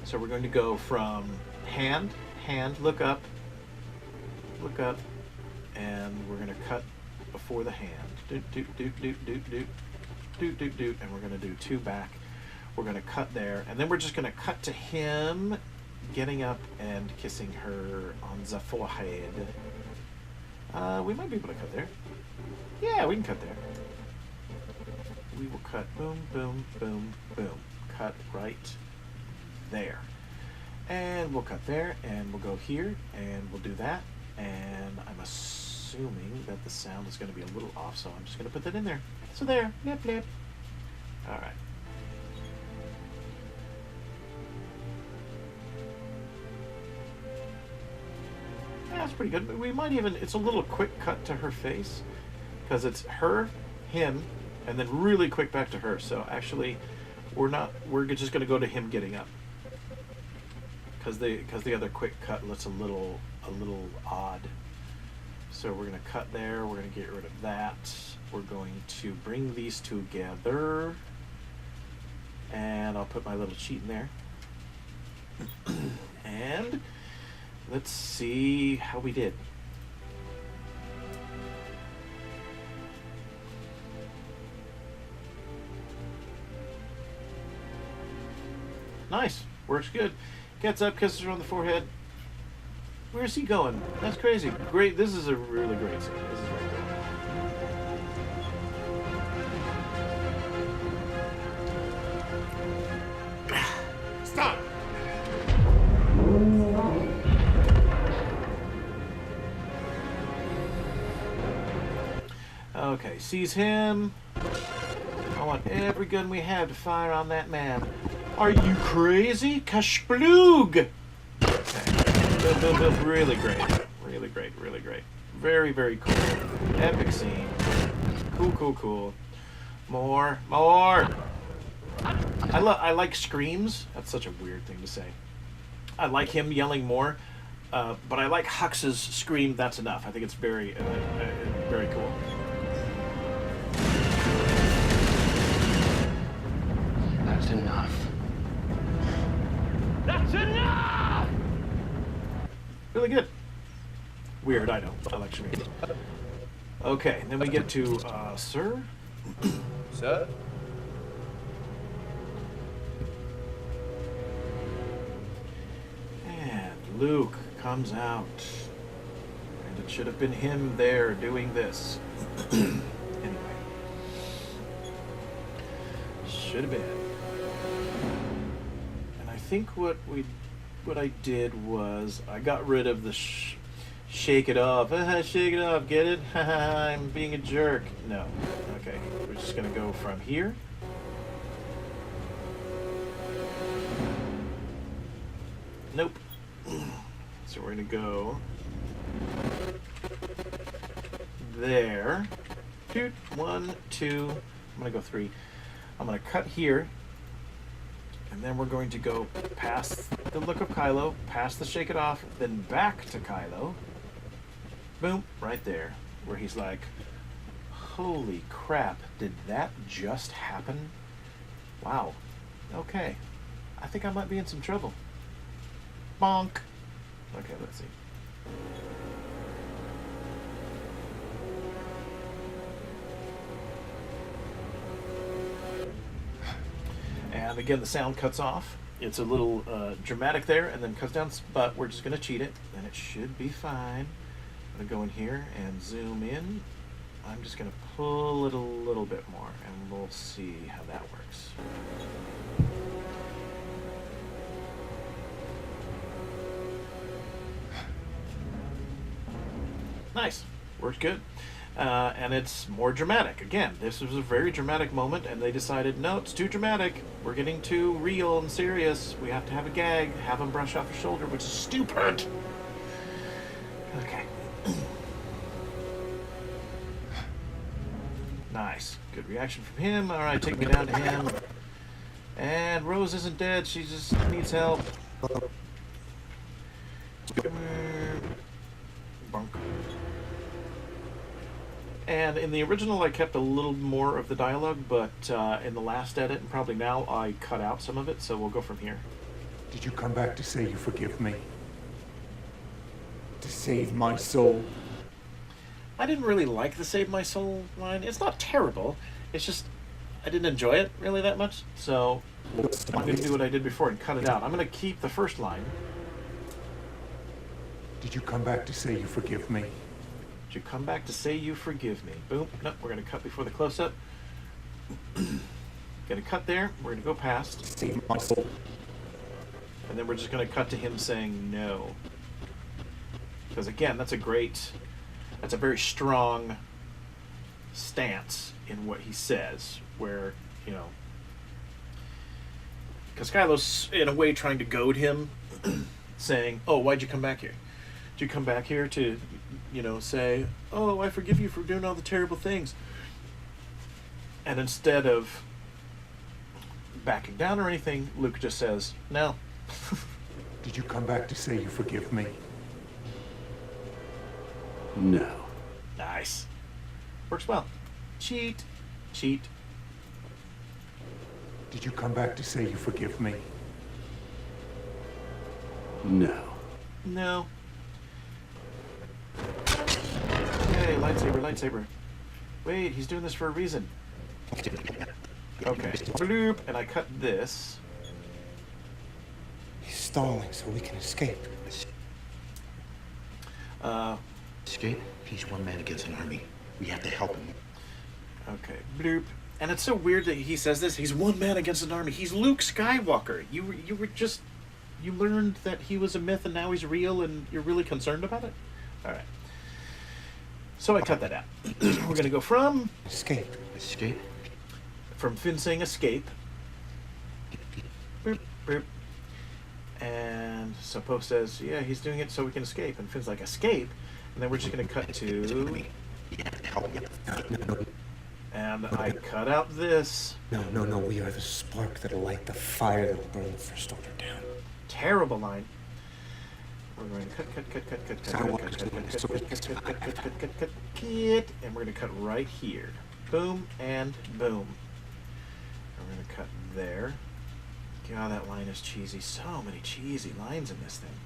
So we're going to go from hand, look up, and we're going to cut before the hand. Doot, doot, doot, doot, doot, doot, doot, doot, doot, and we're going to do two back. We're going to cut there, and then we're just going to cut to him getting up and kissing her on the forehead. We might be able to cut there. Yeah, we can cut there. We will cut boom, boom, boom, boom. Cut right there. And we'll cut there, and we'll go here, and we'll do that. And I'm assuming that the sound is going to be a little off, so I'm just going to put that in there. So there, blip, blip. All right. Yeah, that's pretty good. We might even, it's a little quick cut to her face, because it's her, him, and then really quick back to her. So actually, we're just going to go to him getting up, because the other quick cut looks a little odd. So we're going to cut there. We're going to get rid of that. We're going to bring these together, and I'll put my little cheat in there. And let's see how we did. Nice. Works good. Gets up, kisses her on the forehead. Where's he going? That's crazy. Great. This is a really great scene. This is very cool. Stop! Okay, sees him. I want every gun we have to fire on that man. Are you crazy? Kashploog! Okay. Really great. Really great. Really great. Very, very cool. Epic scene. Cool, cool, cool. More. More! I like screams. That's such a weird thing to say. I like him yelling more, but I like Hux's scream. That's enough. I think it's very, very cool. That's enough. That's enough! Really good. Weird, I know. I like screams. Okay, then we get to, sir? Sir? And Luke comes out. And it should have been him there doing this. Anyway. Should have been. And I think what I did was I got rid of the shake it off. Shake it off, get it? I'm being a jerk. No. Okay, we're just gonna go from here. Nope. So we're gonna go there. 2, 1, 2. I'm gonna go 3. I'm gonna cut here, and then we're going to go past the look of Kylo, past the shake it off, then back to Kylo. Boom, right there, where he's like, holy crap, did that just happen? Wow. Okay. I think I might be in some trouble. Bonk. Okay, let's see. And again, the sound cuts off. It's a little dramatic there, and then cuts down, but we're just going to cheat it, and it should be fine. I'm going to go in here and zoom in. I'm just going to pull it a little bit more, and we'll see how that works. Nice. Works good. And it's more dramatic. Again, this was a very dramatic moment, and they decided, no, it's too dramatic. We're getting too real and serious. We have to have a gag, have him brush off his shoulder, which is stupid. Okay. Nice. Good reaction from him. All right, take me down to him. And Rose isn't dead. She just needs help. Bunk. And in the original, I kept a little more of the dialogue, but in the last edit, and probably now, I cut out some of it, so we'll go from here. Did you come back to say you forgive me? To save my soul? I didn't really like the Save My Soul line. It's not terrible. It's just, I didn't enjoy it really that much, so I'm going to do what I did before and cut it out. I'm going to keep the first line. Did you come back to say you forgive me? Did you come back to say you forgive me? Boom. Nope, we're going to cut before the close-up. Going to cut there. We're going to go past. Save my soul. And then we're just going to cut to him saying no. Because again, that's a very strong stance in what he says, where, you know, because Kylo's in a way trying to goad him, saying, oh, why'd you come back here? Did you come back here to, you know, say, oh, I forgive you for doing all the terrible things? And instead of backing down or anything, Luke just says, no. Did you come back to say you forgive me? No. Nice. Works well. Cheat. Cheat. Did you come back to say you forgive me? No. No. Yay, lightsaber, lightsaber. Wait, he's doing this for a reason. Okay, bloop, and I cut this. He's stalling so we can escape. Escape? He's one man against an army. We have to help him. Okay, bloop. And it's so weird that he says this. He's one man against an army. He's Luke Skywalker. You learned that he was a myth and now he's real and you're really concerned about it? Alright. So I cut that out. We're gonna go from... Escape. Escape? From Finn saying escape. Boop, boop. And so Poe says, yeah, he's doing it so we can escape. And Finn's like, escape? And then we're just gonna cut to... And I cut out this. No, we are the spark that'll light the fire that'll burn the First Order down. Terrible line. We're going to cut, and we're going to cut right here. Boom and boom. And we're going to cut there. God, that line is cheesy. So many cheesy lines in this thing.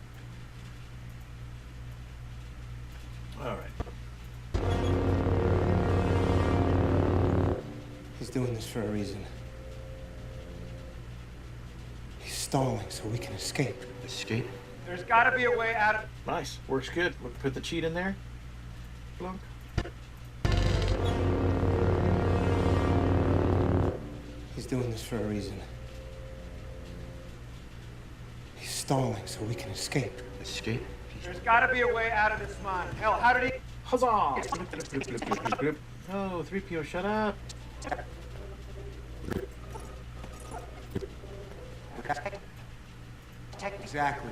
All right. He's doing this for a reason. He's stalling so we can escape. Escape? There's gotta be a way out of... Nice. Works good. We'll put the cheat in there. Blunk. He's doing this for a reason. He's stalling so we can escape. Escape? There's gotta be a way out of this mine. Hell, how did he... Huzzah! Oh, 3PO, shut up. Exactly.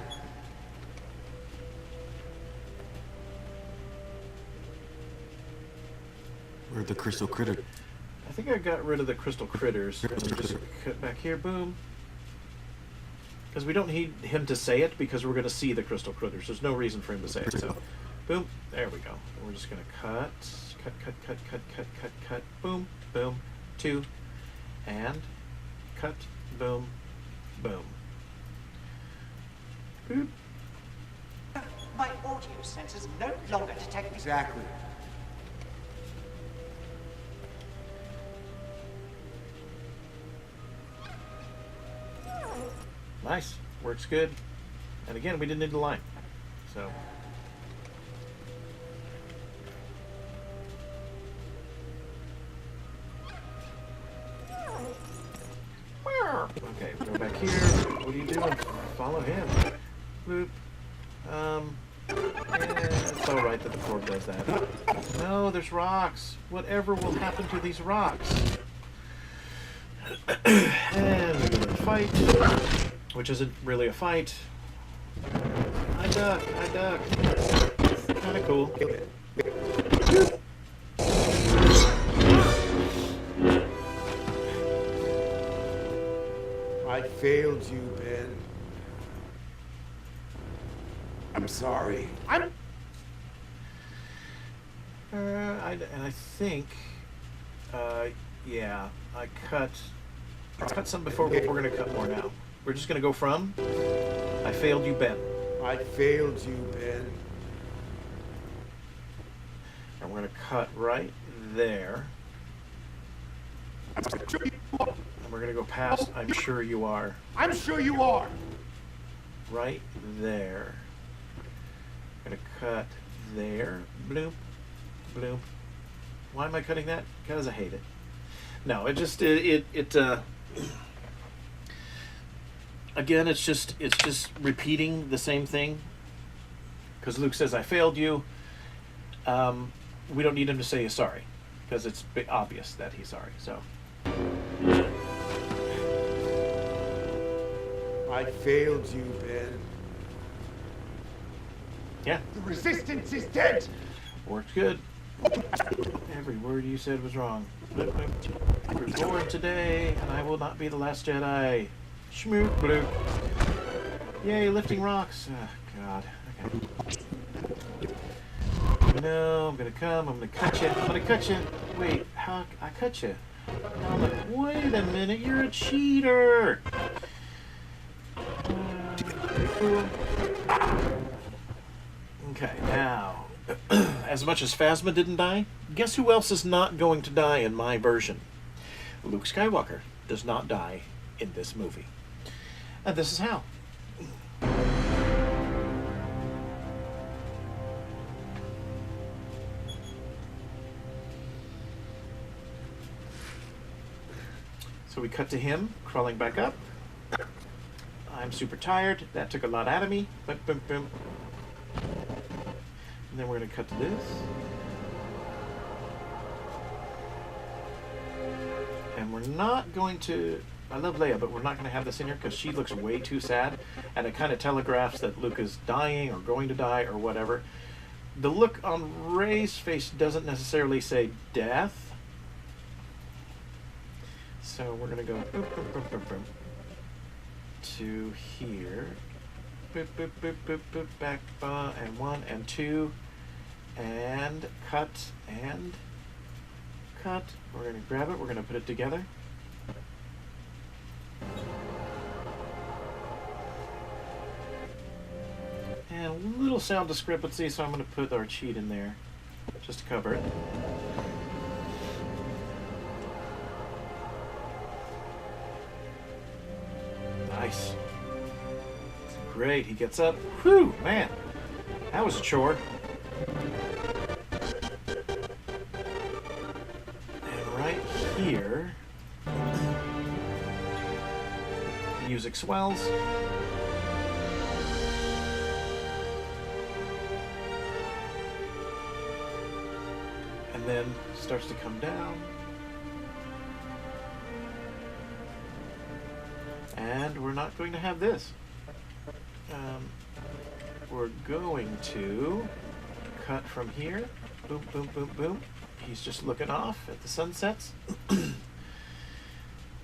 Where'd the crystal critter? I think I got rid of the crystal critters. Let me just cut back here, boom. Because we don't need him to say it because we're going to see the crystal critters. There's no reason for him to say it. So, boom, there we go. And we're just going to cut, boom, boom, 2, and cut, boom, boom. Boop. My audio sensors no longer detect... Exactly. Nice. Works good. And again, we didn't need the line. So. Okay, go back here. What are you doing? Follow him. Boop. Yeah, it's alright that the cord does that. No, there's rocks. Whatever will happen to these rocks? And we're gonna fight. Which isn't really a fight. I duck. Kinda cool. I failed you, Ben. I'm sorry. And I think, yeah, I cut some before, but we're gonna cut more now. We're just gonna go from, I failed you, Ben. I failed you, Ben. And we're gonna cut right there. And we're gonna go past, I'm sure you are. I'm sure you are. Right there. Gonna cut there. Bloop. Bloop. Why am I cutting that? Because I hate it. No, again, it's just repeating the same thing. Because Luke says, I failed you. We don't need him to say he's sorry. Because it's obvious that he's sorry, so. I failed you, Ben. Yeah. The resistance is dead. Worked good. Every word you said was wrong. Bloop, bloop. You were born today, and I will not be the last Jedi. Schmoop, bloop. Yay, lifting rocks. Oh, God. Okay. No, I'm gonna come. I'm gonna cut you. I'm gonna cut you. Wait, how? I cut you. Now I'm like, wait a minute, you're a cheater. Pretty cool. Okay, now, as much as Phasma didn't die, guess who else is not going to die in my version? Luke Skywalker does not die in this movie. And this is how. So we cut to him crawling back up. I'm super tired. That took a lot out of me. Boom, boom, boom. And then we're going to cut to this. And we're not going to... I love Leia, but we're not going to have this in here because she looks way too sad. And it kind of telegraphs that Luke is dying or going to die or whatever. The look on Rey's face doesn't necessarily say death. So we're going to go boop, boop, boop, boop, boop, to here. Boop, boop, boop, boop, boop, back, and 1 and 2. And cut, and cut. We're going to grab it. We're going to put it together. And a little sound discrepancy, so I'm going to put our cheat in there just to cover it. Nice. Great, he gets up. Whew, man. That was a chore. And right here, the music swells. And then starts to come down. And we're not going to have this. We're going to cut from here. Boom, boom, boom, boom. He's just looking off at the sunsets. Boom.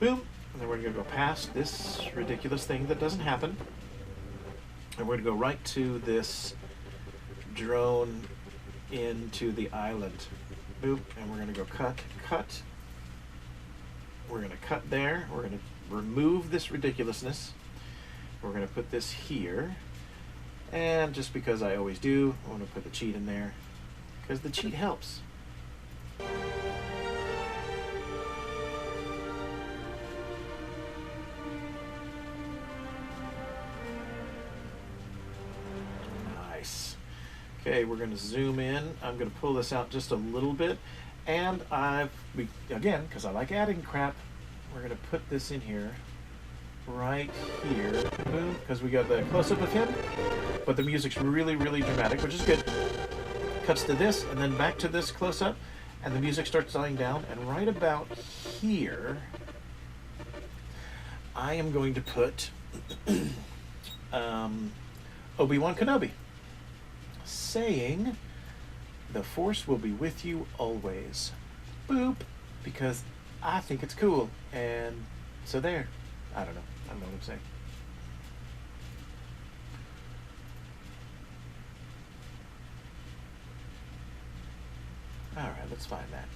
And then we're going to go past this ridiculous thing that doesn't happen. And we're going to go right to this drone into the island. Boom. And we're going to go cut, cut. We're going to cut there. We're going to remove this ridiculousness. We're going to put this here. And just because I always do, I want to put the cheat in there. Because the cheat helps. Nice. Okay, we're going to zoom in. I'm going to pull this out just a little bit. And again, because I like adding crap, we're going to put this in here. Right here, boom, because we got the close-up of him, but the music's really, really dramatic, which is good. Cuts to this, and then back to this close-up, and the music starts dying down, and right about here, I am going to put Obi-Wan Kenobi, saying, "The Force will be with you always." Boop, because I think it's cool, and so there. I don't know what I'm saying. All right, let's find that.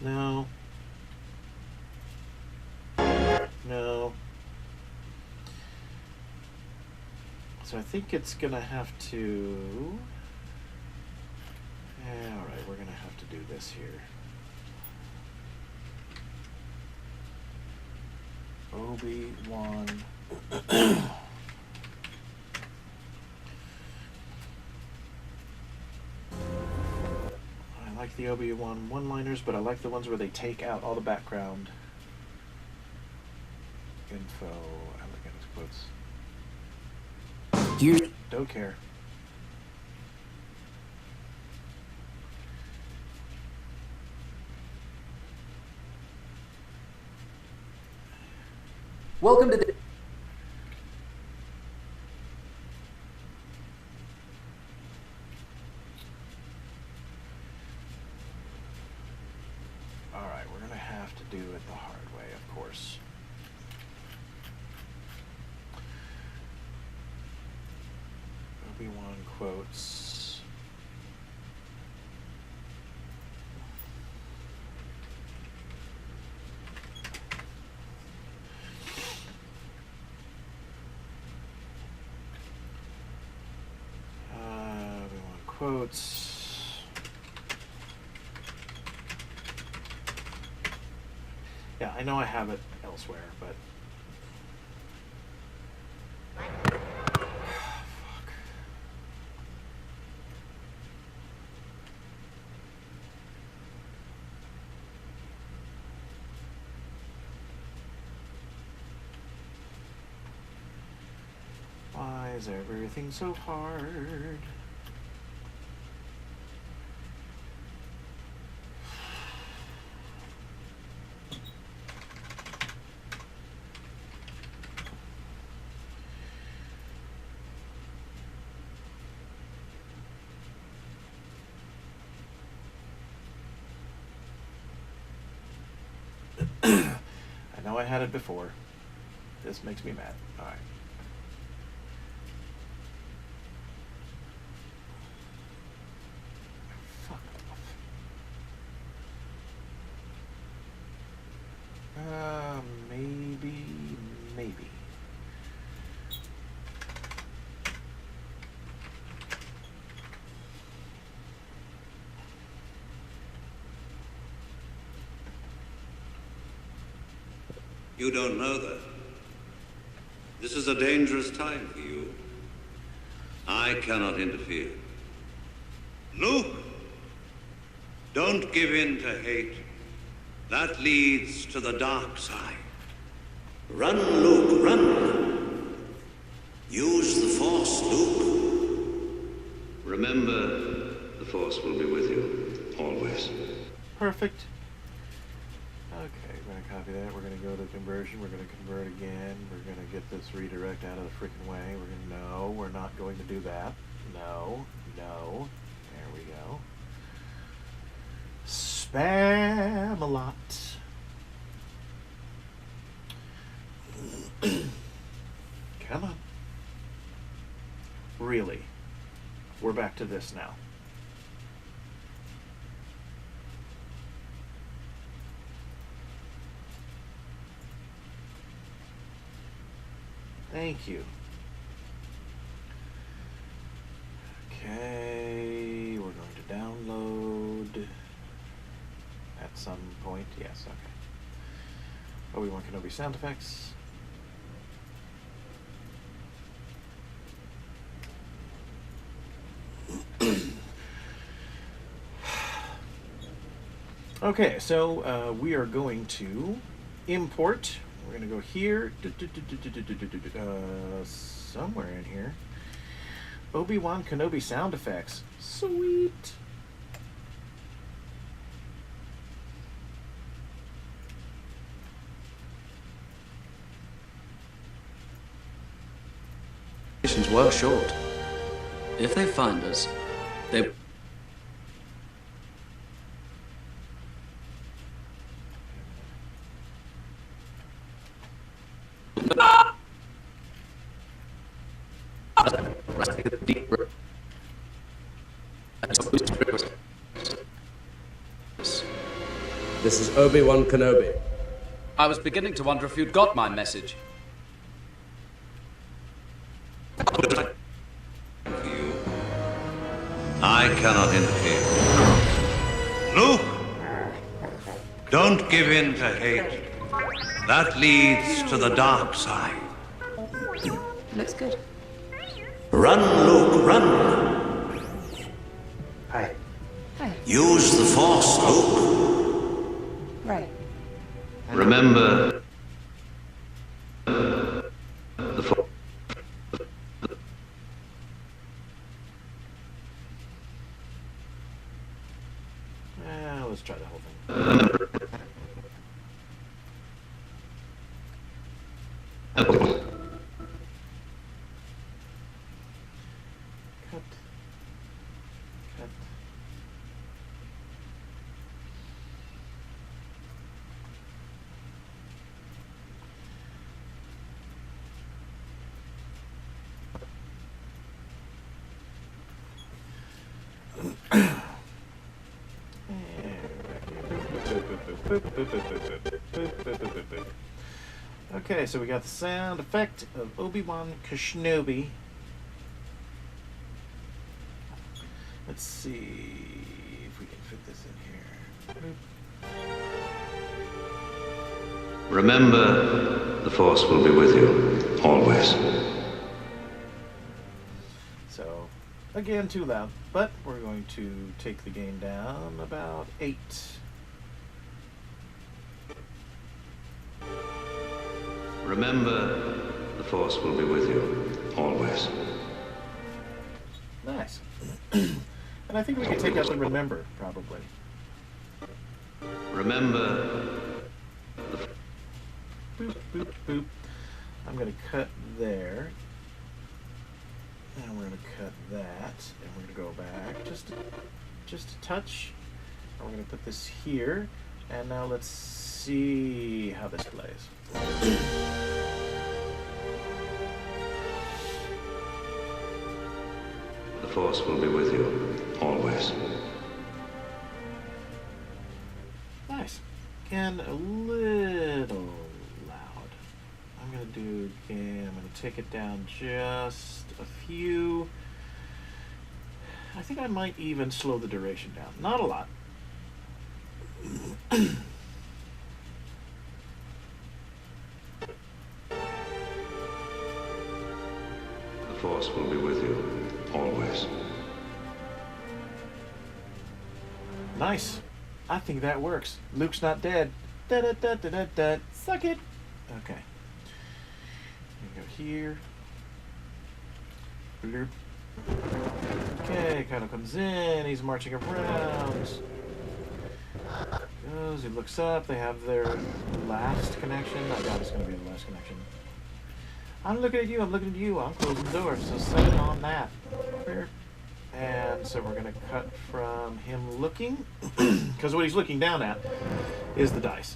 No. No. So I think it's gonna have to... Alright, we're gonna have to do this here. Obi-Wan. I like the Obi-Wan one-liners, but I like the ones where they take out all the background info. I look at his quotes. You don't care. Welcome to the... Alright, we're gonna have to do it the hard way, of course. Obi-Wan quotes. quotes. Yeah, I know I have it elsewhere, but... Why is everything so hard? I know I had it before. This makes me mad. All right. Fuck off. Maybe. You don't know that. This is a dangerous time for you. I cannot interfere. Luke, don't give in to hate. That leads to the dark side. Run, Luke, run. Use the Force, Luke. Remember, the Force will be with you, always. Perfect. Okay, we're going to copy that. We're going to go to conversion. We're going to convert again. We're going to get this redirect out of the freaking way. We're going to, no, we're not going to do that. No. There we go. Spam a lot. Come on. Really? We're back to this now. Thank you. Okay, we're going to download at some point. Yes, okay. Obi-Wan Kenobi sound effects. Okay, so we are going to import. We're going to go here, somewhere in here. Obi-Wan Kenobi sound effects. Sweet. Missions were short. If they find us, they... This is Obi-Wan Kenobi. I was beginning to wonder if you'd got my message. I cannot interfere. Luke! Don't give in to hate. That leads to the dark side. Looks good. Run, Luke, run! Hi. Hi. Use the Force, Luke. Right. Remember... the Force. Let's try the whole thing. Cut. Okay, so we got the sound effect of Obi-Wan Kenobi. Let's see if we can fit this in here. Remember, the Force will be with you, always. So, again, too loud, but we're going to take the gain down about 8. Remember, the Force will be with you, always. Nice. And I think we can take out the remember, probably. Remember, Boop, boop, boop. I'm going to cut there. And we're going to cut that. And we're going to go back just a touch. And we're going to put this here. And now let's see how this plays. the Force will be with you, always. Nice. And a little loud. I'm going to do again, I'm going to take it down just a few. I think I might even slow the duration down. Not a lot. The Force will be with you, always. Nice. I think that works. Luke's not dead. Da da da da da da. Suck it. Okay. Go here. Blurp. Okay, Kylo comes in. He's marching around. Goes. He looks up. They have their last connection. I doubt it's going to be the last connection. I'm looking at you. I'm looking at you. I'm closing the door. So set it on that. Here. And so we're going to cut from him looking, because what he's looking down at is the dice.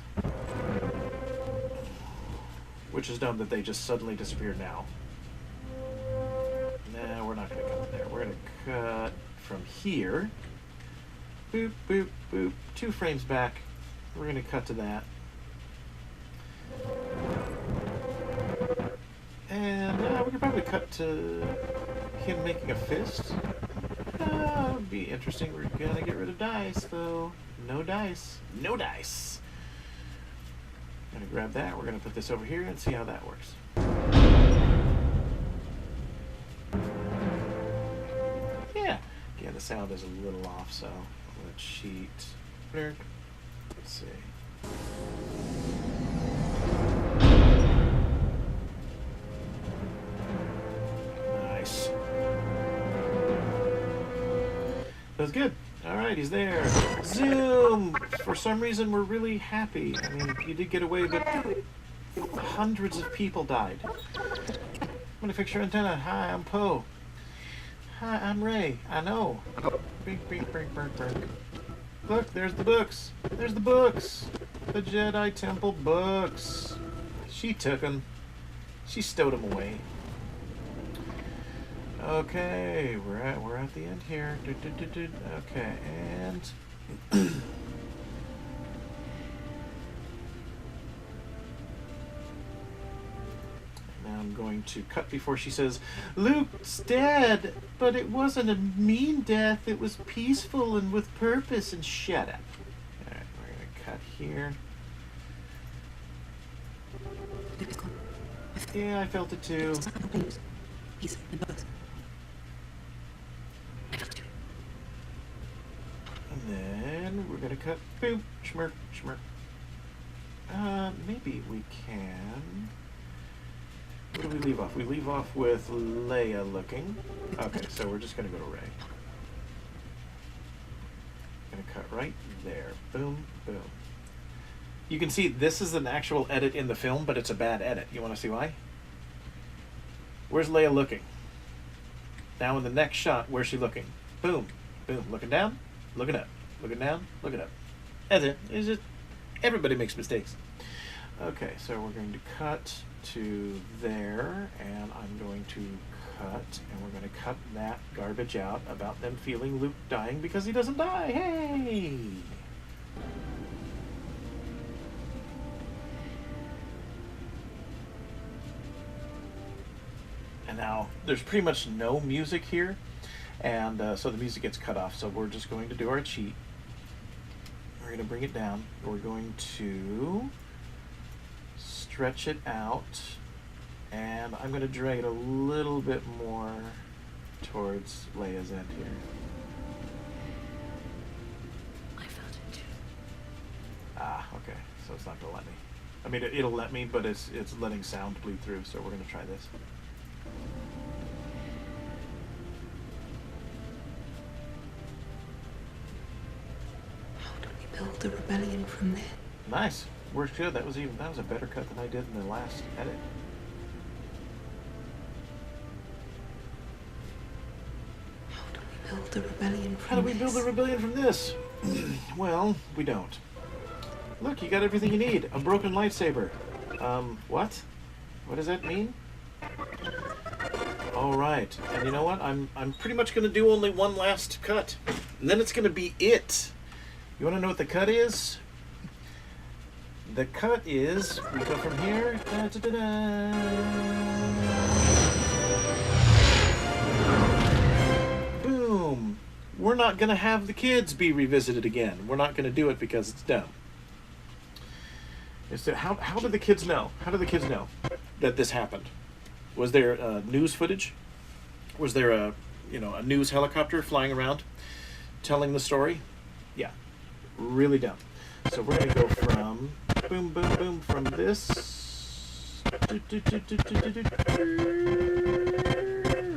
Which is dumb that they just suddenly disappeared now. No, we're not going to cut there. We're going to cut from here. Boop, boop, boop. 2 frames back. We're going to cut to that. And we could probably cut to him making a fist. That would be interesting. We're gonna get rid of dice, though. No dice. No dice. Gonna grab that. We're gonna put this over here and see how that works. Yeah. Again, the sound is a little off, so let's cheat. Let's see. Nice. That's good. All right, he's there. Zoom! For some reason, we're really happy. I mean, you did get away, but hundreds of people died. I'm gonna fix your antenna. Hi, I'm Poe. Hi, I'm Ray. I know. Bink, bink, bink, bink, bink. Look, there's the books. There's the books. The Jedi Temple books. She took them. She stowed them away. Okay, we're at the end here. Okay, and now I'm going to cut before she says, "Luke's dead, but it wasn't a mean death. It was peaceful and with purpose." And shut up. All right, we're gonna cut here. Yeah, I felt it too. And then we're gonna cut, boom, schmirk, schmirk. Maybe we can. What do we leave off? We leave off with Leia looking. Okay, so we're just gonna go to Rey. Gonna cut right there. Boom, boom. You can see this is an actual edit in the film, but it's a bad edit. You want to see why? Where's Leia looking? Now in the next shot, where's she looking? Boom, boom. Looking down, looking up, looking down, looking up. That's it. It's just everybody makes mistakes. Okay, so we're going to cut to there, and I'm going to cut, and we're going to cut that garbage out about them feeling Luke dying because he doesn't die. Hey! And now there's pretty much no music here. And so the music gets cut off. So we're just going to do our cheat. We're going to bring it down. We're going to stretch it out. And I'm going to drag it a little bit more towards Leia's end here. I felt it too. Ah, okay. So it's not going to let me. I mean, it'll let me, but it's letting sound bleed through. So we're going to try this. Build the rebellion from there. Nice. Works good. That was a better cut than I did in the last edit. Build the rebellion from How do we build the rebellion from this? Well, we don't. Look, you got everything you need. A broken lightsaber. What? What does that mean? All right. And you know what? I'm pretty much going to do only one last cut. And then it's going to be it. You want to know what the cut is? The cut is, we go from here. Da, da, da, da. Boom. We're not going to have the kids be revisited again. We're not going to do it because it's dumb. How did the kids know? How did the kids know that this happened? Was there news footage? Was there a news helicopter flying around telling the story? Yeah. Really dumb. So we're going to go from boom, boom, boom from this.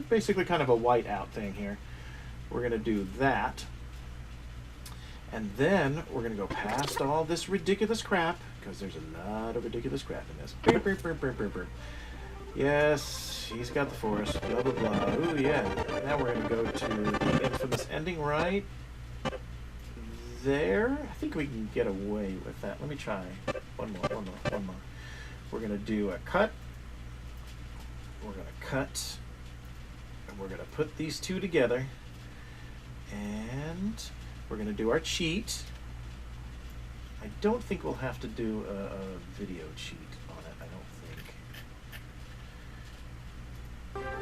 Basically kind of a white out thing here. We're going to do that. And then we're going to go past all this ridiculous crap, because there's a lot of ridiculous crap in this. Burp, burp, burp, burp, burp, burp. Yes, he's got the Force, blah, blah, blah. Ooh, yeah. Now we're going to go to the infamous ending right there. I think we can get away with that. Let me try. One more. We're going to do a cut. We're going to cut. And we're going to put these two together. And we're going to do our cheat. I don't think we'll have to do a video cheat on it. I don't think.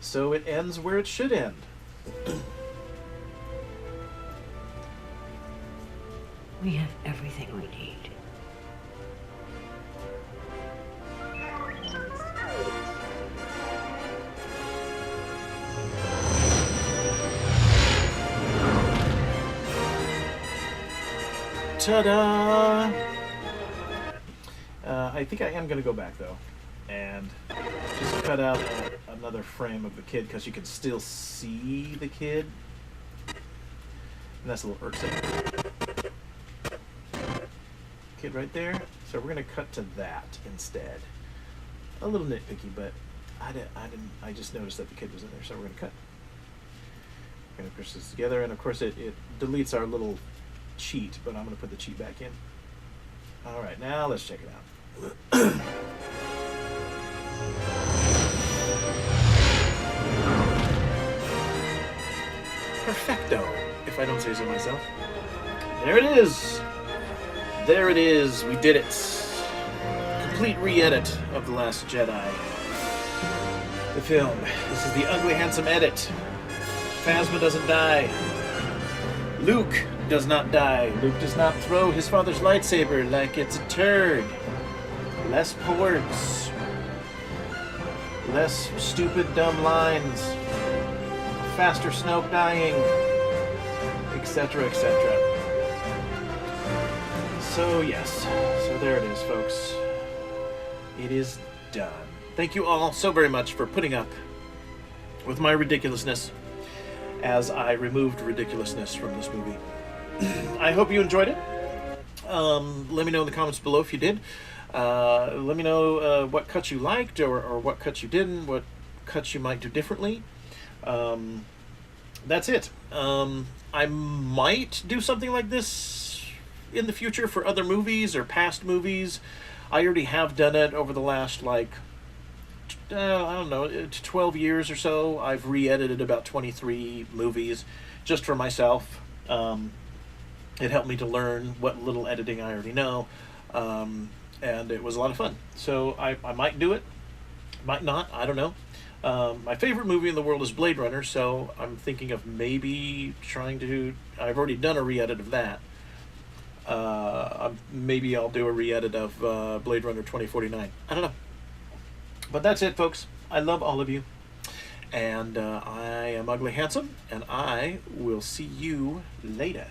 So it ends where it should end. We have everything we need. Ta-da! I think I am going to go back, though, and just cut out another frame of the kid, because you can still see the kid. And that's a little irksome. Kid right there. So we're going to cut to that instead. A little nitpicky, but I just noticed that the kid was in there, so we're going to cut. We're going to push this together, and of course it deletes our little cheat, but I'm going to put the cheat back in. All right, now let's check it out. Perfecto, if I don't say so myself. There it is. There it is. We did it. Complete re-edit of The Last Jedi. The film. This is the Ugly Handsome edit. Phasma doesn't die. Luke does not die. Luke does not throw his father's lightsaber like it's a turd. Less porgs. Less stupid, dumb lines. Faster Snoke dying. Etc., etc. So, yes. So there it is, folks. It is done. Thank you all so very much for putting up with my ridiculousness as I removed ridiculousness from this movie. I hope you enjoyed it. Let me know in the comments below if you did. Let me know what cuts you liked or what cuts you didn't, what cuts you might do differently. That's it. I might do something like this in the future for other movies or past movies. I already have done it over the last, I don't know, 12 years or so. I've re-edited about 23 movies just for myself. It helped me to learn what little editing I already know. and it was a lot of fun. So I might do it, might not, I don't know. My favorite movie in the world is Blade Runner, so I'm thinking of maybe trying to. I've already done a re-edit of that. Maybe I'll do a re-edit of Blade Runner 2049. I don't know. But that's it, folks. I love all of you. And I am Ugly Handsome, and I will see you later.